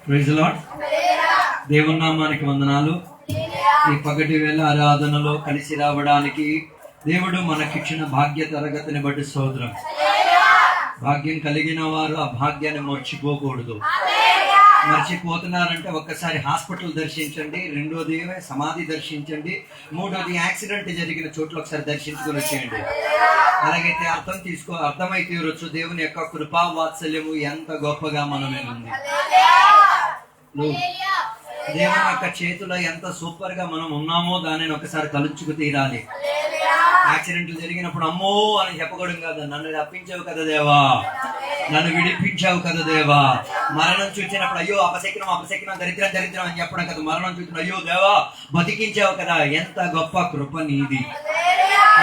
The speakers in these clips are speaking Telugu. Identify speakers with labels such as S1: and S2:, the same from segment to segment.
S1: Praise the lord. దేవుని నామానికి వందనాలు. ఈ పగటి వేళ ఆరాధనలో కలిసి రావడానికి దేవుడు మనకిచ్చిన భాగ్య తరగతిని బట్టి స్తోత్రం. భాగ్యం కలిగిన వారు ఆ భాగ్యాన్ని మర్చిపోకూడదు. మర్చిపోతున్నారంటే ఒక్కసారి హాస్పిటల్ దర్శించండి, రెండోది సమాధి దర్శించండి, మూడోది యాక్సిడెంట్ జరిగిన చోట్ల ఒకసారి దర్శించుకొని వచ్చేయండి. అలాగైతే అర్థమై తీరొచ్చు దేవుని యొక్క కృపా వాత్సల్యము ఎంత గొప్పగా మనమే ఉంది. దేవుని యొక్క చేతిలో ఎంత సూపర్ గా మనం ఉన్నామో దానిని ఒకసారి తలుచుకు తీరాలి. యాక్సిడెంట్లు జరిగినప్పుడు అమ్మో అని చెప్పకూడదు కదా, నన్ను రప్పించావు కదా దేవా, నన్ను విడిపించావు కదా దేవా. మరణం చూసినప్పుడు అయ్యో అపశకునం దరిద్రం అని చెప్పడం కదా. మరణం చూసిన అయ్యో దేవా బతికించావు కదా. ఎంత గొప్ప కృప నీది,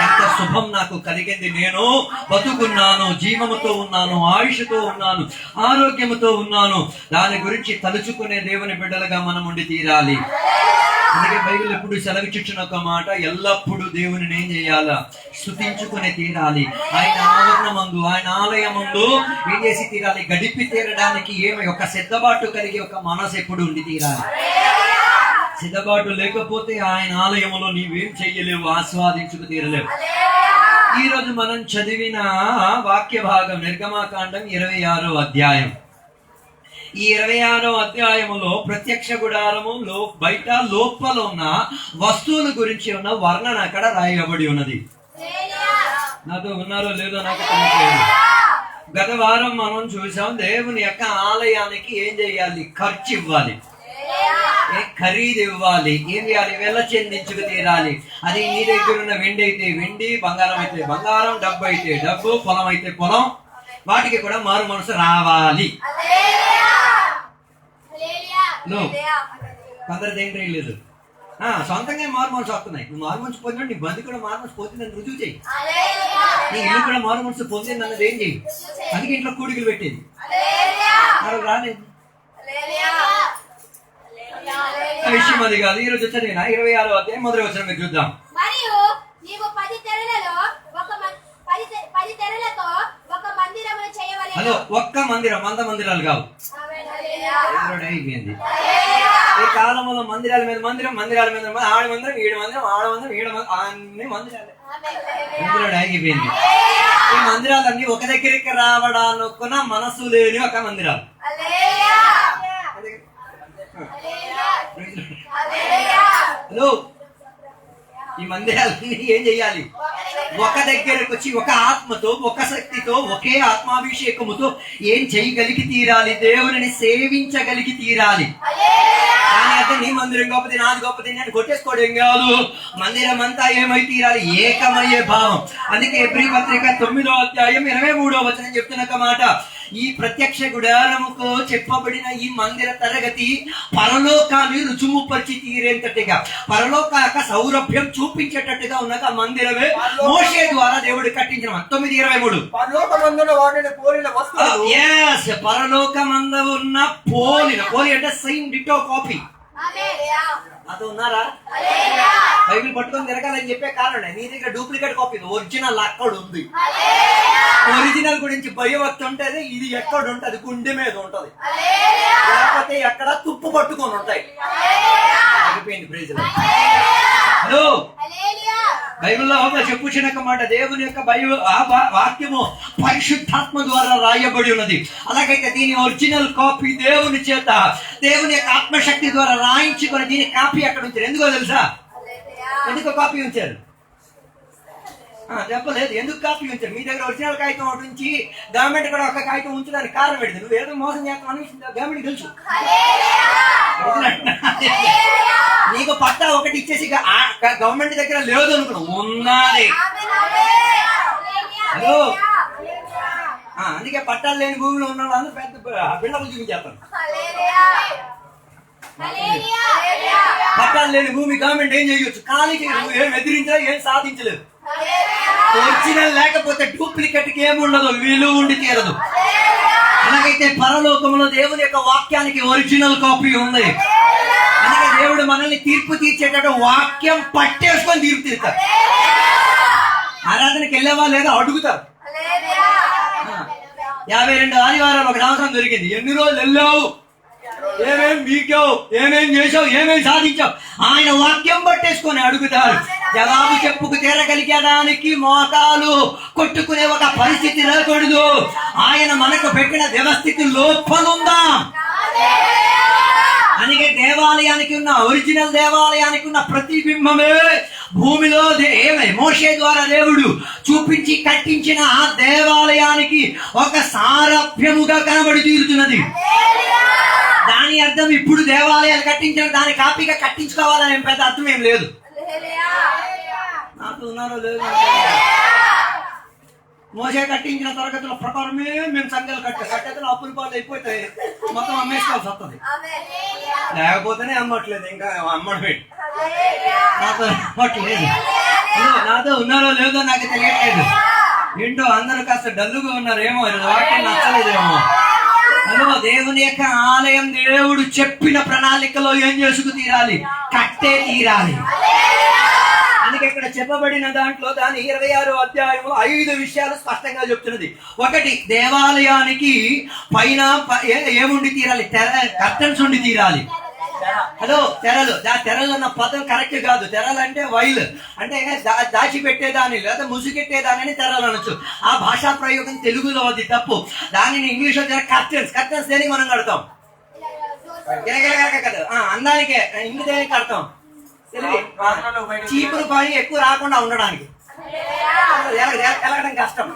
S1: ఎంత శుభం నాకు కలిగింది. నేను బతుకున్నాను, జీవముతో ఉన్నాను, ఆయుష్తో ఉన్నాను, ఆరోగ్యముతో ఉన్నాను. దాని గురించి తలుచుకునే దేవుని బిడ్డలుగా మనం ఉండి తీరాలి. అందుకే బైబిల్ ఎప్పుడు సెలవిచ్చిన ఒక మాట, ఎల్లప్పుడూ దేవుని ఏం చేయాలా? స్తుతించుకునే తీరాలి. ఆయన ఆవరణమందు, ఆయన ఆలయమందు ఏం చేసి తీరాలి? గడిపి తీరడానికి ఒక సిద్ధబాటు కలిగి ఒక మనసు ఎప్పుడు ఉండి తీరాలి. సిద్ధబాటు లేకపోతే ఆయన ఆలయంలో నీవేం చెయ్యలేవు, ఆస్వాదించుకు తీరలేవు. ఈ రోజు మనం చదివిన వాక్య భాగం నిర్గమాకాండం 26వ అధ్యాయం. ఈ 26వ అధ్యాయములో ప్రత్యక్ష గుడారములో బయట లోపల ఉన్న వస్తువుల గురించి ఉన్న వర్ణన అక్కడ రాయబడి ఉన్నది. నాతో ఉన్నారో లేదో నాకు తెలియదు. గత వారం మనం చూసాం, దేవుని యొక్క ఆలయానికి ఏం చేయాలి? ఖర్చు ఇవ్వాలి, ఖరీదు ఇవ్వాలి, ఏం చేయాలి? వెల చెందించుకు తీరాలి. అది నీ దగ్గర ఉన్న వెండి అయితే వెండి, బంగారం అయితే బంగారం, డబ్బు అయితే డబ్బు, పొలం అయితే పొలం, వాటికి కూడా మారు మనసు రావాలి. కొందరు దేంట్లో లేదు, సొంతంగా మారు మనసు వస్తున్నాయి. నువ్వు మారు మనసు పొందిన నీ బంధు కూడా మారు మనసు పొందిందని రుజువు చేయి. నీ ఇల్లు కూడా మారు మనసు పొందింది అన్నది ఏం చేయి. అందుకే ఇంట్లో కూడికలు పెట్టేది రాలేదు. విషయం అది కాదు. ఈ రోజు చదివిన 26వ అధ్యాయం మొదటి వచనం మీరు చూద్దాం. హలో, ఒక్క మందిరం, 100 మందిరాలు కావు. అయిపోయింది ఈ కాలంలో మందిరాల మీద మందిరం, మందిరాల మీద ఆడ మందిరం, ఈడ మందిరం, ఆడ మందిరం, ఈడ అన్ని మందిరాలే. మందిరాడు ఆగిపోయింది. ఈ మందిరాలన్నీ ఒక దగ్గరికి రావడానుకున్న మనసు లేని ఒక మందిరాలు. హలో, ఈ మందిరాలన్నీ ఏం చెయ్యాలి? ఒక దగ్గరకు వచ్చి ఒక ఆత్మతో, ఒక శక్తితో, ఒకే ఆత్మాభిషేకముతో ఏం చేయగలిగి తీరాలి? దేవుని సేవించగలిగి తీరాలి. కానీ అయితే నీ మందిరం గొప్పది, నాది గొప్పది, నేను కొట్టేసుకోవడం కాదు. మందిరం అంతా ఏమై తీరాలి? ఏకమయ్యే భావం. అందుకే ఎబ్రీ పత్రిక 9వ అధ్యాయం 23వ వచనం చెప్తున్న మాట, ఈ ప్రత్యక్ష గుడారముకు చెప్పబడిన ఈ మందిర తరగతి పరలోకాన్ని రుజువుపరిచి తీరేంతటిగా, పరలోక సౌరభ్యం చూపించేటట్టుగా ఉన్న మందిరమే మోషే ద్వారా దేవుడు కట్టించిన. 9:23 పరలోకమందు ఉన్న పోలిన, పోలి అంటే సేమ్ డిటో కాపీ. అది ఉన్నారా? బైబిల్ పట్టుకొని తిరగాలని చెప్పే కారణం, నీ దగ్గర డూప్లికేట్ కాపీ, ఒరిజినల్ అక్కడ ఉంది. ఒరిజినల్ గురించి భయభక్తి ఉంటది. ఇది ఎక్కడ ఉంటది? గుండె మీద ఉంటది, లేకపోతే ఎక్కడ తుప్పు పట్టుకొని ఉంటాయి. హలో, బైబిల్లో చెప్పుచిన మాట, దేవుని యొక్క వాక్యము పరిశుద్ధాత్మ ద్వారా రాయబడి ఉన్నది. అలాగైతే దీని ఒరిజినల్ కాపీ దేవుని చేత, దేవుని యొక్క ఆత్మశక్తి ద్వారా రాయించుకొని దీని కాపీ అక్కడ ఉంచారు. ఎందుకో తెలుసా? ఎందుకు కాపీ ఉంచారు? చెప్పలేదు. ఎందుకు కాపీ ఉంచారు? మీ దగ్గర ఒరిజినల్ కాగితం ఒకటి ఉంచి గవర్నమెంట్ కూడా ఒక కాగితం ఉంచడానికి కారణం పెడితే నువ్వు ఏదో మోసం చేస్తావు అని గవర్నమెంట్ తెలుసు. నీకు పట్టా ఒకటి ఇచ్చేసి గవర్నమెంట్ దగ్గర లేదు అనుకున్నావు, ఉన్నది. హలో, అందుకే పట్టాలు లేని భూమిలో ఉన్న వాళ్ళు పెద్ద బిళ్ళలు చూపించేస్తాను. పట్టాలు లేని భూమి గవర్నమెంట్ ఏం చేయొచ్చు? ఖాళీ చేయదు. ఏం ఎదిరించలేదు, ఏం సాధించలేదు. ఒరిజినల్ లేకపోతే డూప్లికేట్ కి ఏముండదు, విలువ ఉండి తీరదు. అలాగైతే పరలోకంలో దేవుని యొక్క వాక్యానికి ఒరిజినల్ కాపీ ఉంది. అందుకే దేవుడు మనల్ని తీర్పు తీర్చేటట్టు వాక్యం పట్టేసుకొని తీర్పు తీరుతారు. ఆరాధనకి వెళ్ళేవా లేదా అడుగుతారు. 52 ఆదివారాలు ఒక సంవత్సరం దొరికింది. ఎన్ని రోజులు వెళ్ళావు? ఏమేం బీకావు, ఏమేం చేసావు, ఏమేం సాధించావు, ఆయన వాక్యం పట్టేసుకొని అడుగుతారు. జవాబు చెప్పుకు తీరగలిగడానికి మోకాలు కొట్టుకునే ఒక పరిస్థితి రాకూడదు. ఆయన మనకు పెట్టిన వ్యవస్థితి లోపలుందా. అందుకే దేవాలయానికి ఉన్న ఒరిజినల్ దేవాలయానికి ఉన్న ప్రతిబింబమే భూమిలో మోషే ద్వారా దేవుడు చూపించి కట్టించిన ఆ దేవాలయానికి ఒక సారథ్యముగా కనబడి తీరుతున్నది. దాని అర్థం ఇప్పుడు దేవాలయాలు కట్టించిన దాని కాపీగా కట్టించుకోవాలని పెద్ద అర్థం ఏం లేదు. నాతో ఉన్నారో లేదు, మోసే కట్టించిన తరగతుల ప్రకారమే మేము సంఘాలు కట్టేతలు అప్పుల పాలు అయిపోతాయి, మొత్తం అమ్మేసుకోవాల్సి వస్తుంది. లేకపోతేనే అమ్మట్లేదు, ఇంకా అమ్మడం పెట్టి నాతో అమ్మట్లేదు. నాతో ఉన్నారో లేదో నాకు తెలియట్లేదు. ఏంటో అందరూ కాస్త డల్లుగా ఉన్నారేమో, వాక్యం నచ్చలేదేమో. హలో, దేవుని యొక్క ఆలయం దేవుడు చెప్పిన ప్రణాళికలో ఏం చేసుకు తీరాలి, కట్టే తీరాలి. అందుకే ఇక్కడ చెప్పబడిన దాంట్లో దాని 26వ అధ్యాయంలో 5 విషయాలు స్పష్టంగా చెప్తున్నది. ఒకటి, దేవాలయానికి పైన ఏముండి తీరాలి, కర్టన్స్ ఉండి తీరాలి. హలో, తెరలు. తెరలు అన్న పదం కరెక్ట్ కాదు. తెరలు అంటే వైల్ అంటే దాచిపెట్టేదాన్ని లేదా ముసుగెట్టేదాన్ని తెరలు అనొచ్చు. ఆ భాషా ప్రయోగం తెలుగులో అది తప్పు. దానిని ఇంగ్లీష్ లో కర్టన్స్. కర్టన్స్ దేనికి మనం కడతాం, కదా అందానికే. ఇంటి దేనికి కడతాం, చీపురు పని ఎక్కువ రాకుండా ఉండడానికి. ఎలగడం కష్టం.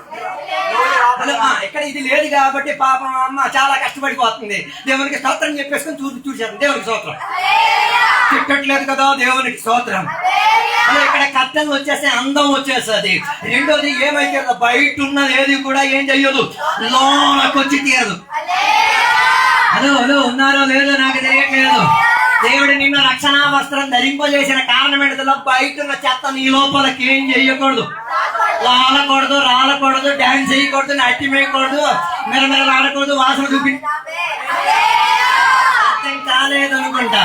S1: ఇక్కడ ఇది లేదు కాబట్టి పాపం అమ్మ చాలా కష్టపడిపోతుంది. దేవునికి స్తోత్రం చెప్పేసుకొని చూసేస్తాం. దేవునికి స్తోత్రం తిట్టట్లేదు కదా, దేవునికి స్తోత్రం. ఇక్కడ కర్టన్ వచ్చేస్తే అందం వచ్చేస్తుంది. రెండోది ఏమైతే బయట ఉన్నది ఏది కూడా ఏం చెయ్యదు, లోనకు వచ్చి తీరదు. హలో, ఉన్నారో లేదో నాకు తెలియట్లేదు. దేవుడు నిన్న రక్షణ వస్త్రం ధరింపజేసిన కారణం ఏంటో, బయట ఉన్న చెత్త నీ లోపలికి ఏం చెయ్యకూడదు, లాలకూడదు, రాలకూడదు, డాన్స్ చేయకూడదు, నాట్యం వేయకూడదు, మెరమెరలు ఆడకూడదు, వాసన చూపి అర్థం కాలేదు అనుకుంటా.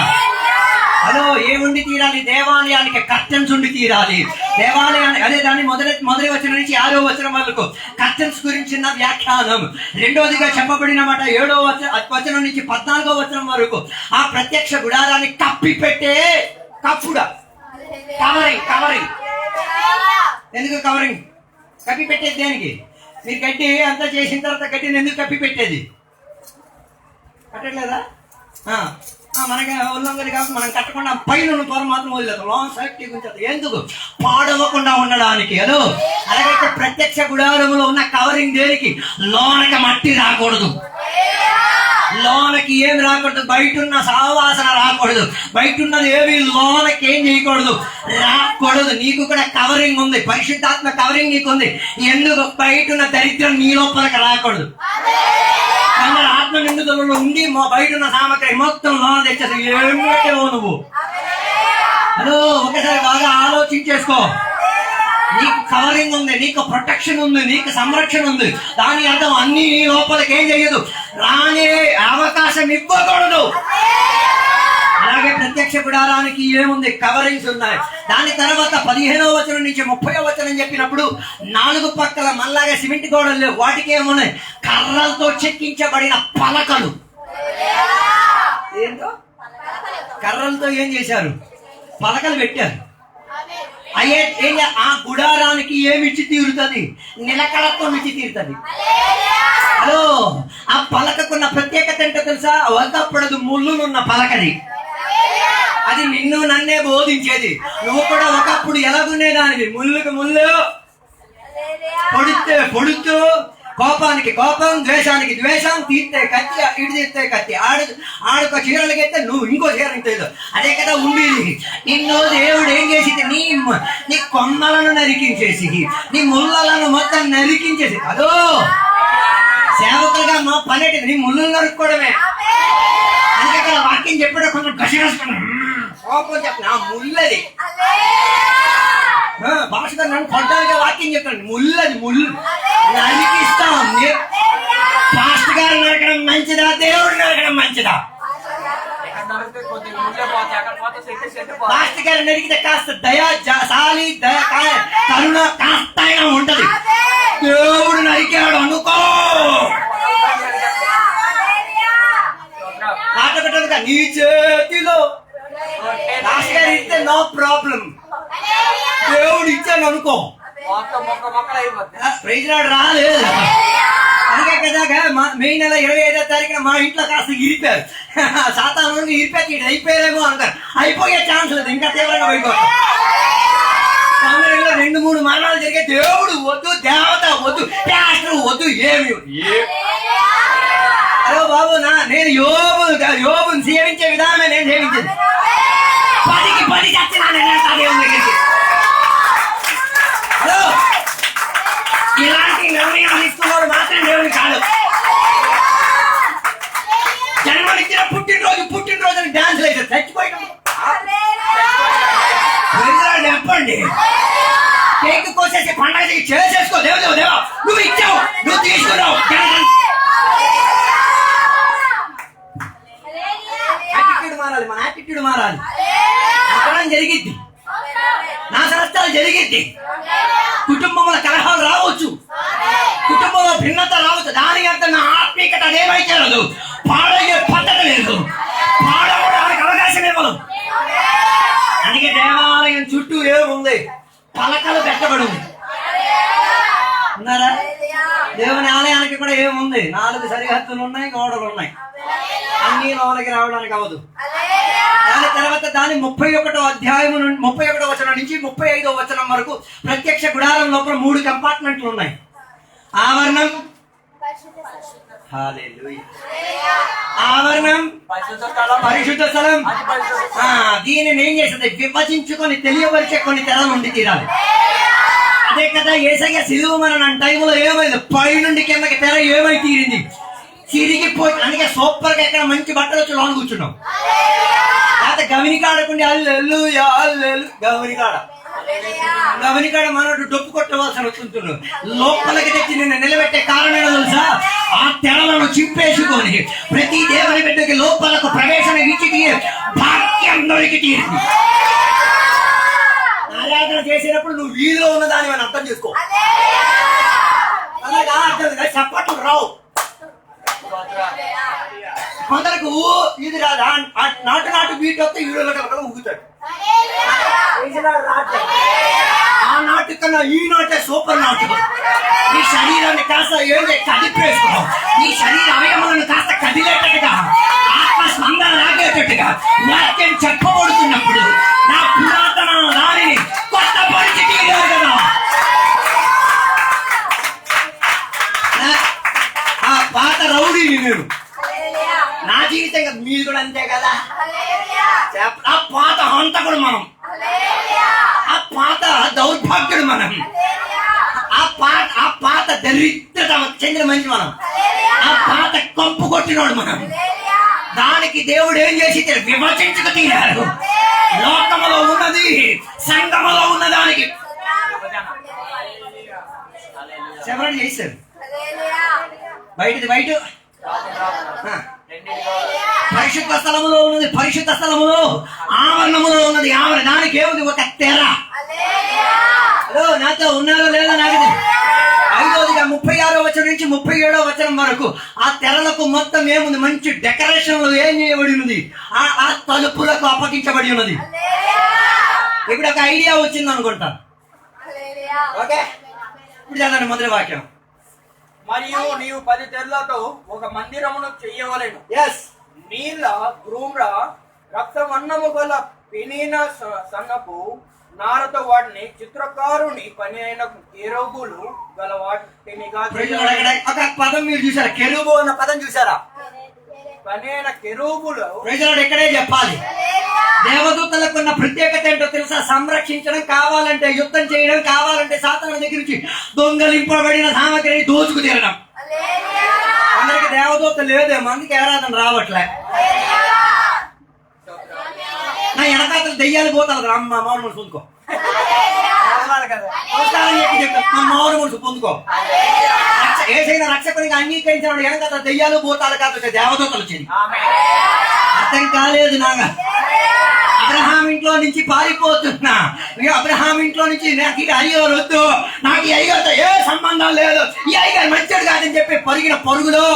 S1: హలో, ఏముండి తీరాలి, దేవాలయానికి కర్టన్స్ ఉండి తీరాలి. దేవాలయానికి అదే దాన్ని మొదటి వచనం నుంచి 6వ వచనం వరకు కర్టన్స్ గురించిన వ్యాఖ్యానం. రెండోదిగా చెప్పబడిన మాట 7వ వచనం నుంచి 14వ వచనం వరకు ఆ ప్రత్యక్ష గుడారాన్ని కప్పి పెట్టే కప్పుడా, కవరింగ్. ఎందుకు కవరింగ్ కప్పి పెట్టేది దేనికి? మీరు గడ్డి అంతా చేసిన తర్వాత గడ్డిని ఎందుకు కప్పి పెట్టేది? కట్టట్లేదా? మనకి ఉల్లంఘన కాబట్టి మనం కట్టకుండా పైన పొర మాత్రం వదిలేదు, లాంగ్ సేఫ్టీ గురించి. ఎందుకు? పాడవకుండా ఉండడానికి. అదో అలాగైతే ప్రత్యక్ష గుడారములో ఉన్న కవరింగ్ దేనికి? లోనకి మట్టి రాకూడదు, లోనకి ఏమి రాకూడదు, బయట ఉన్న సావాసన రాకూడదు, బయట ఉన్నది ఏమి లోనకి ఏం చేయకూడదు, రాకూడదు. నీకు కూడా కవరింగ్ ఉంది, పరిశుద్ధాత్మ కవరింగ్ నీకు ఉంది. ఎందుకు? బయట ఉన్న దరిద్రం నీ లోపలికి రాకూడదు. ఆత్మ నిండుదలలో ఉండి మా బయట ఉన్న సామగ్రి మొత్తం లోన తెచ్చేది. ఏమిటో నువ్వు. హలో, ఒకసారి బాగా ఆలోచించేసుకో. నీకు కవరింగ్ ఉంది, నీకు ప్రొటెక్షన్ ఉంది, నీకు సంరక్షణ ఉంది. దాని అర్థం అన్ని నీ లోపలికి ఏం చెయ్యదు, రానే అవకాశం ఇవ్వకూడదు. అలాగే ప్రత్యక్ష గుడారానికి ఏముంది? కవరింగ్స్ ఉన్నాయి. దాని తర్వాత 15వ వచనం నుంచి 30వ వచనం చెప్పినప్పుడు 4 పక్కల మళ్ళాగా సిమెంట్ గోడలు లేవు. వాటికి ఏమున్నాయి? కర్రలతో చెక్కించబడిన పలకలు. ఏంటో కర్రలతో ఏం చేశారు? పలకలు పెట్టారు. అయ్యే ఆ గుడారానికి ఏమిచ్చి తీరుతుంది? నిలకడతో మిచ్చి తీరుతుంది. హలో, ఆ పలకకున్న ప్రత్యేకత ఏంటో తెలుసా? ఒకప్పుడు ముళ్ళునున్న పలకది. అది నిన్ను నన్నే బోధించేది. నువ్వు కూడా ఒకప్పుడు ఎలాగునేదానివి, ముళ్ళుకు ముళ్ళు, పొడుతూ, కోపానికి కోపం, ద్వేషానికి ద్వేషం, తీస్తే కత్తి, ఇటు తీస్తే కత్తి, ఆడుకో చీరలకెత్తే నువ్వు ఇంకో చీరలేదు. అదే కదా ఉండేది. నిన్ను దేవుడు ఏం చేసింది? నీ కొమ్మలను నరికించేసి, నీ ముళ్ళలను మొత్తం నరికించేసి. అదో సేవకులుగా మా పని నీ ముళ్ళు నరుక్కోవడమే. అందుకే అక్కడ వాక్యం చెప్పడం కొంచెం గసిరేసుకున్నాం. కోపం చెప్పిన ఆ ముళ్ళది భాషగా నన్ను కొట్టడానికి వాక్యం చెప్పండి. ముళ్ళది ముళ్ళు నరికిస్తాం. పాస్టర్ గారు నరకడం మంచిదా, దేవుడు నరకడం మంచిదా? పాస్టర్ గారు నరికితే కాస్త దయా సాలి కరుణ కాస్త ఉంటది. దేవుడు నరికాడు అనుకో, ఆ పాట పెట్టదు నీ చేతిలో రాష్ట్ర గారు ఇస్తే నో ప్రాబ్లం. దేవుడు ఇచ్చాను అనుకో ప్రైజ్ లార్డ్ రాలేదు. అందుకే కదా మే నెల 25వ తారీఖున మా ఇంట్లో కాస్త ఇరిపారు. సాతాను నుండి ఇరిపేసి ఇది అయిపోయారేమో అంటారు. అయిపోయే ఛాన్స్ లేదు, ఇంకా తీవ్రంగా అయిపోతాం. 2-3 మరణాలు జరిగే. దేవుడు వద్దు, దేవత వద్దు, ప్యాస్టర్ వద్దు, ఏమి అరే బాబు నేను యోబుని సేవించే విధానమే నేను సేవించింది. 10కి 10 చచ్చినాను దేవుని దగ్గరికి. హలో, ఇలాంటి నిర్ణయాలు ఇస్తున్నాడు మాత్రం దేవుని కాదు. జన్మనిచ్చిన పుట్టినరోజు డాన్స్ లేదు, చచ్చిపోయాడు చెప్పండి. కేక్ కోసేసి పండగ చేసేసుకో. దేవా నువ్వు ఇచ్చావు, నువ్వు తీసుకున్నావు. మారాలి, మన యాటిట్యూడ్ మారాలి. అక్కడ జరిగిద్ది, నాశనష్టాలు జరిగిద్ది. కుటుంబంలో కలహాలు రావచ్చు, కుటుంబంలో భిన్నత రావచ్చు. దాని అర్థం నా ఆత్మీయత అదేమైతే లేదు, పాడయ్యే పద్ధతి లేదు, పాడవడానికి అవకాశం ఇవ్వదు. అందుకే దేవాలయం చుట్టూ ఏముంది, పలకలు పెట్టబడి ఉంది. ఉన్నారా? దేవుని ఆలయానికి కూడా ఏముంది, 4 సరిహద్దులు ఉన్నాయి, గోడలు ఉన్నాయి. అన్ని లోనికి రావడానికి అవ్వదు. దాని తర్వాత దాని 31వ అధ్యాయం నుండి 31వ వచనం నుంచి 35వ వచనం వరకు ప్రత్యక్ష గుడారం లోపల 3 కంపార్ట్మెంట్లు ఉన్నాయి. ఆవరణం, ఆవరణం, పరిశుద్ధ స్థలం. దీనిని ఏం చేస్తుంది, విభజించుకొని తెలియవరిచే కొన్ని తెరలు ఉండి తీరాలి. అదే కదా యేసయ్య సిలువ మరణ టైంలో ఏమైంది, పై నుండి కిందకి తెర ఏమై తీరింది, చిరిగిపోయి. అందుకే సూపర్ గా ఎక్కడ మంచి బట్టలు వచ్చి లోన్ కూర్చున్నాం. లేకపోతే గవినికాడకుండి అల్లు గవినికాడ మనోడు డొప్పు కొట్టవలసిన వస్తుంటున్నాడు. లోపలికి తెచ్చి నిన్ను నిలబెట్టే కారణం తెలుసా, ఆ తెరలను చింపేసుకొని ప్రతి దేవుని బిడ్డకి లోపలకు ప్రవేశం ఇచ్చి భాగ్యం దొరికి తీరింది. ఆరాధన చేసేటప్పుడు నువ్వు వీధిలో ఉన్నదాని అని అర్థం చేసుకో. అలాగా అర్థం చప్పట్లు రావు. కొందరికి ఇది రాదా, నాటు బీట్ వస్తే వీడియోలో కలగడం ఊగుతాడు. ఆ నాటు కన్నా ఈ నాటే సూపర్ నాటు. నీ శరీరాన్ని కాస్త ఏం కదిపేసుకో, నీ శరీర అవయవాలను కాస్త కదిలేటట్టుగా, ఆత్మ స్పందన లాగేటట్టుగా వాక్యం చెప్పబడుతున్నప్పుడు నా పురాతన దానిని కొత్త పరిస్థితి కదా. ఆ పాత రౌడీని నేను, నా జీవితం మీరు కూడా అంతే కదా. ఆ పాత హంతకుడు మనం, ఆ పాత దౌర్భాగ్యుడు మనం, ఆ పాత దరిద్రత చెందిన మనిషి మనం, ఆ పాత కంపు కొట్టినోడు మనం. దానికి దేవుడు ఏం చేసి విభజించుకు తీరారు. లోకములో ఉన్నది, సంఘములో ఉన్నదానికి సెపరేట్ చేశారు. బయటది బయట, పరిశుద్ధ స్థలములో ఉన్నది పరిశుద్ధ స్థలములో, ఆవరణములో ఉన్నది ఆవరణ. దానికి ఏముంది, ఒక తెర. హలో, నాతో ఉన్నారో లేదో నాకు 5వదిగా 36వ వచనం నుంచి 37వ వచనం వరకు ఆ తెరలకు మొత్తం ఏముంది, మంచి డెకరేషన్లు ఏం చేయబడి ఉన్నది, ఆ తలుపులకు అప్పగించబడి ఉన్నది. ఇప్పుడు ఒక ఐడియా వచ్చింది అనుకుంటా. ఓకే, ఇప్పుడు చదవండి మొదటి వాక్యం.
S2: మరియు నీవు 10 తెరలతో ఒక మందిరమును చెయ్యవలెను. నీళ్ళ ధూమ్ర రక్తవర్ణము గల పెనిన సన్నపు నారతో వాటిని చిత్రకారుని పని అయిన కెరూబులు గల వాటినిగా.
S1: ఒక పదం మీరు చూసారా, కెరూబు అన్న పదం చూసారా?
S2: పని అయిన కెరూబులు
S1: ఎక్కడే చెప్పాలి. దేవదూతలకు ఉన్న ప్రత్యేకత ఏంటో తెలుసా? సంరక్షించడం కావాలంటే, యుద్ధం చేయడం కావాలంటే, సాతాను దగ్గర నుంచి దొంగలింపబడిన సామగ్రిని దోచుకు తీరడం. అందరికి దేవదూత లేదేమో, అందుకే ఆరాధన రావట్లే. నా వెనకాతలు దెయ్యాలు పోతారు. అమ్మ మామూలు మనసు పొందుకో, మామూలు మనసు పొందుకో. ఏసైనా రక్షకునిగా అంగీకరించిన వెనకాతల దెయ్యాలు పోతారు కాదు, దేవదూతలు వచ్చింది. అర్థం కాలేదు నాగా. అబ్రహాం ఇంట్లో నుంచి పారిపోతున్నా, అబ్రహాం ఇంట్లో నుంచి నాకు ఈ అయ్యగారు వద్దు, నాకు ఈ అయ్యగారితో ఏ సంబంధం లేదు, ఈ అయ్యగారు మంచిడు కాదని చెప్పి పరిగిన పరుగులో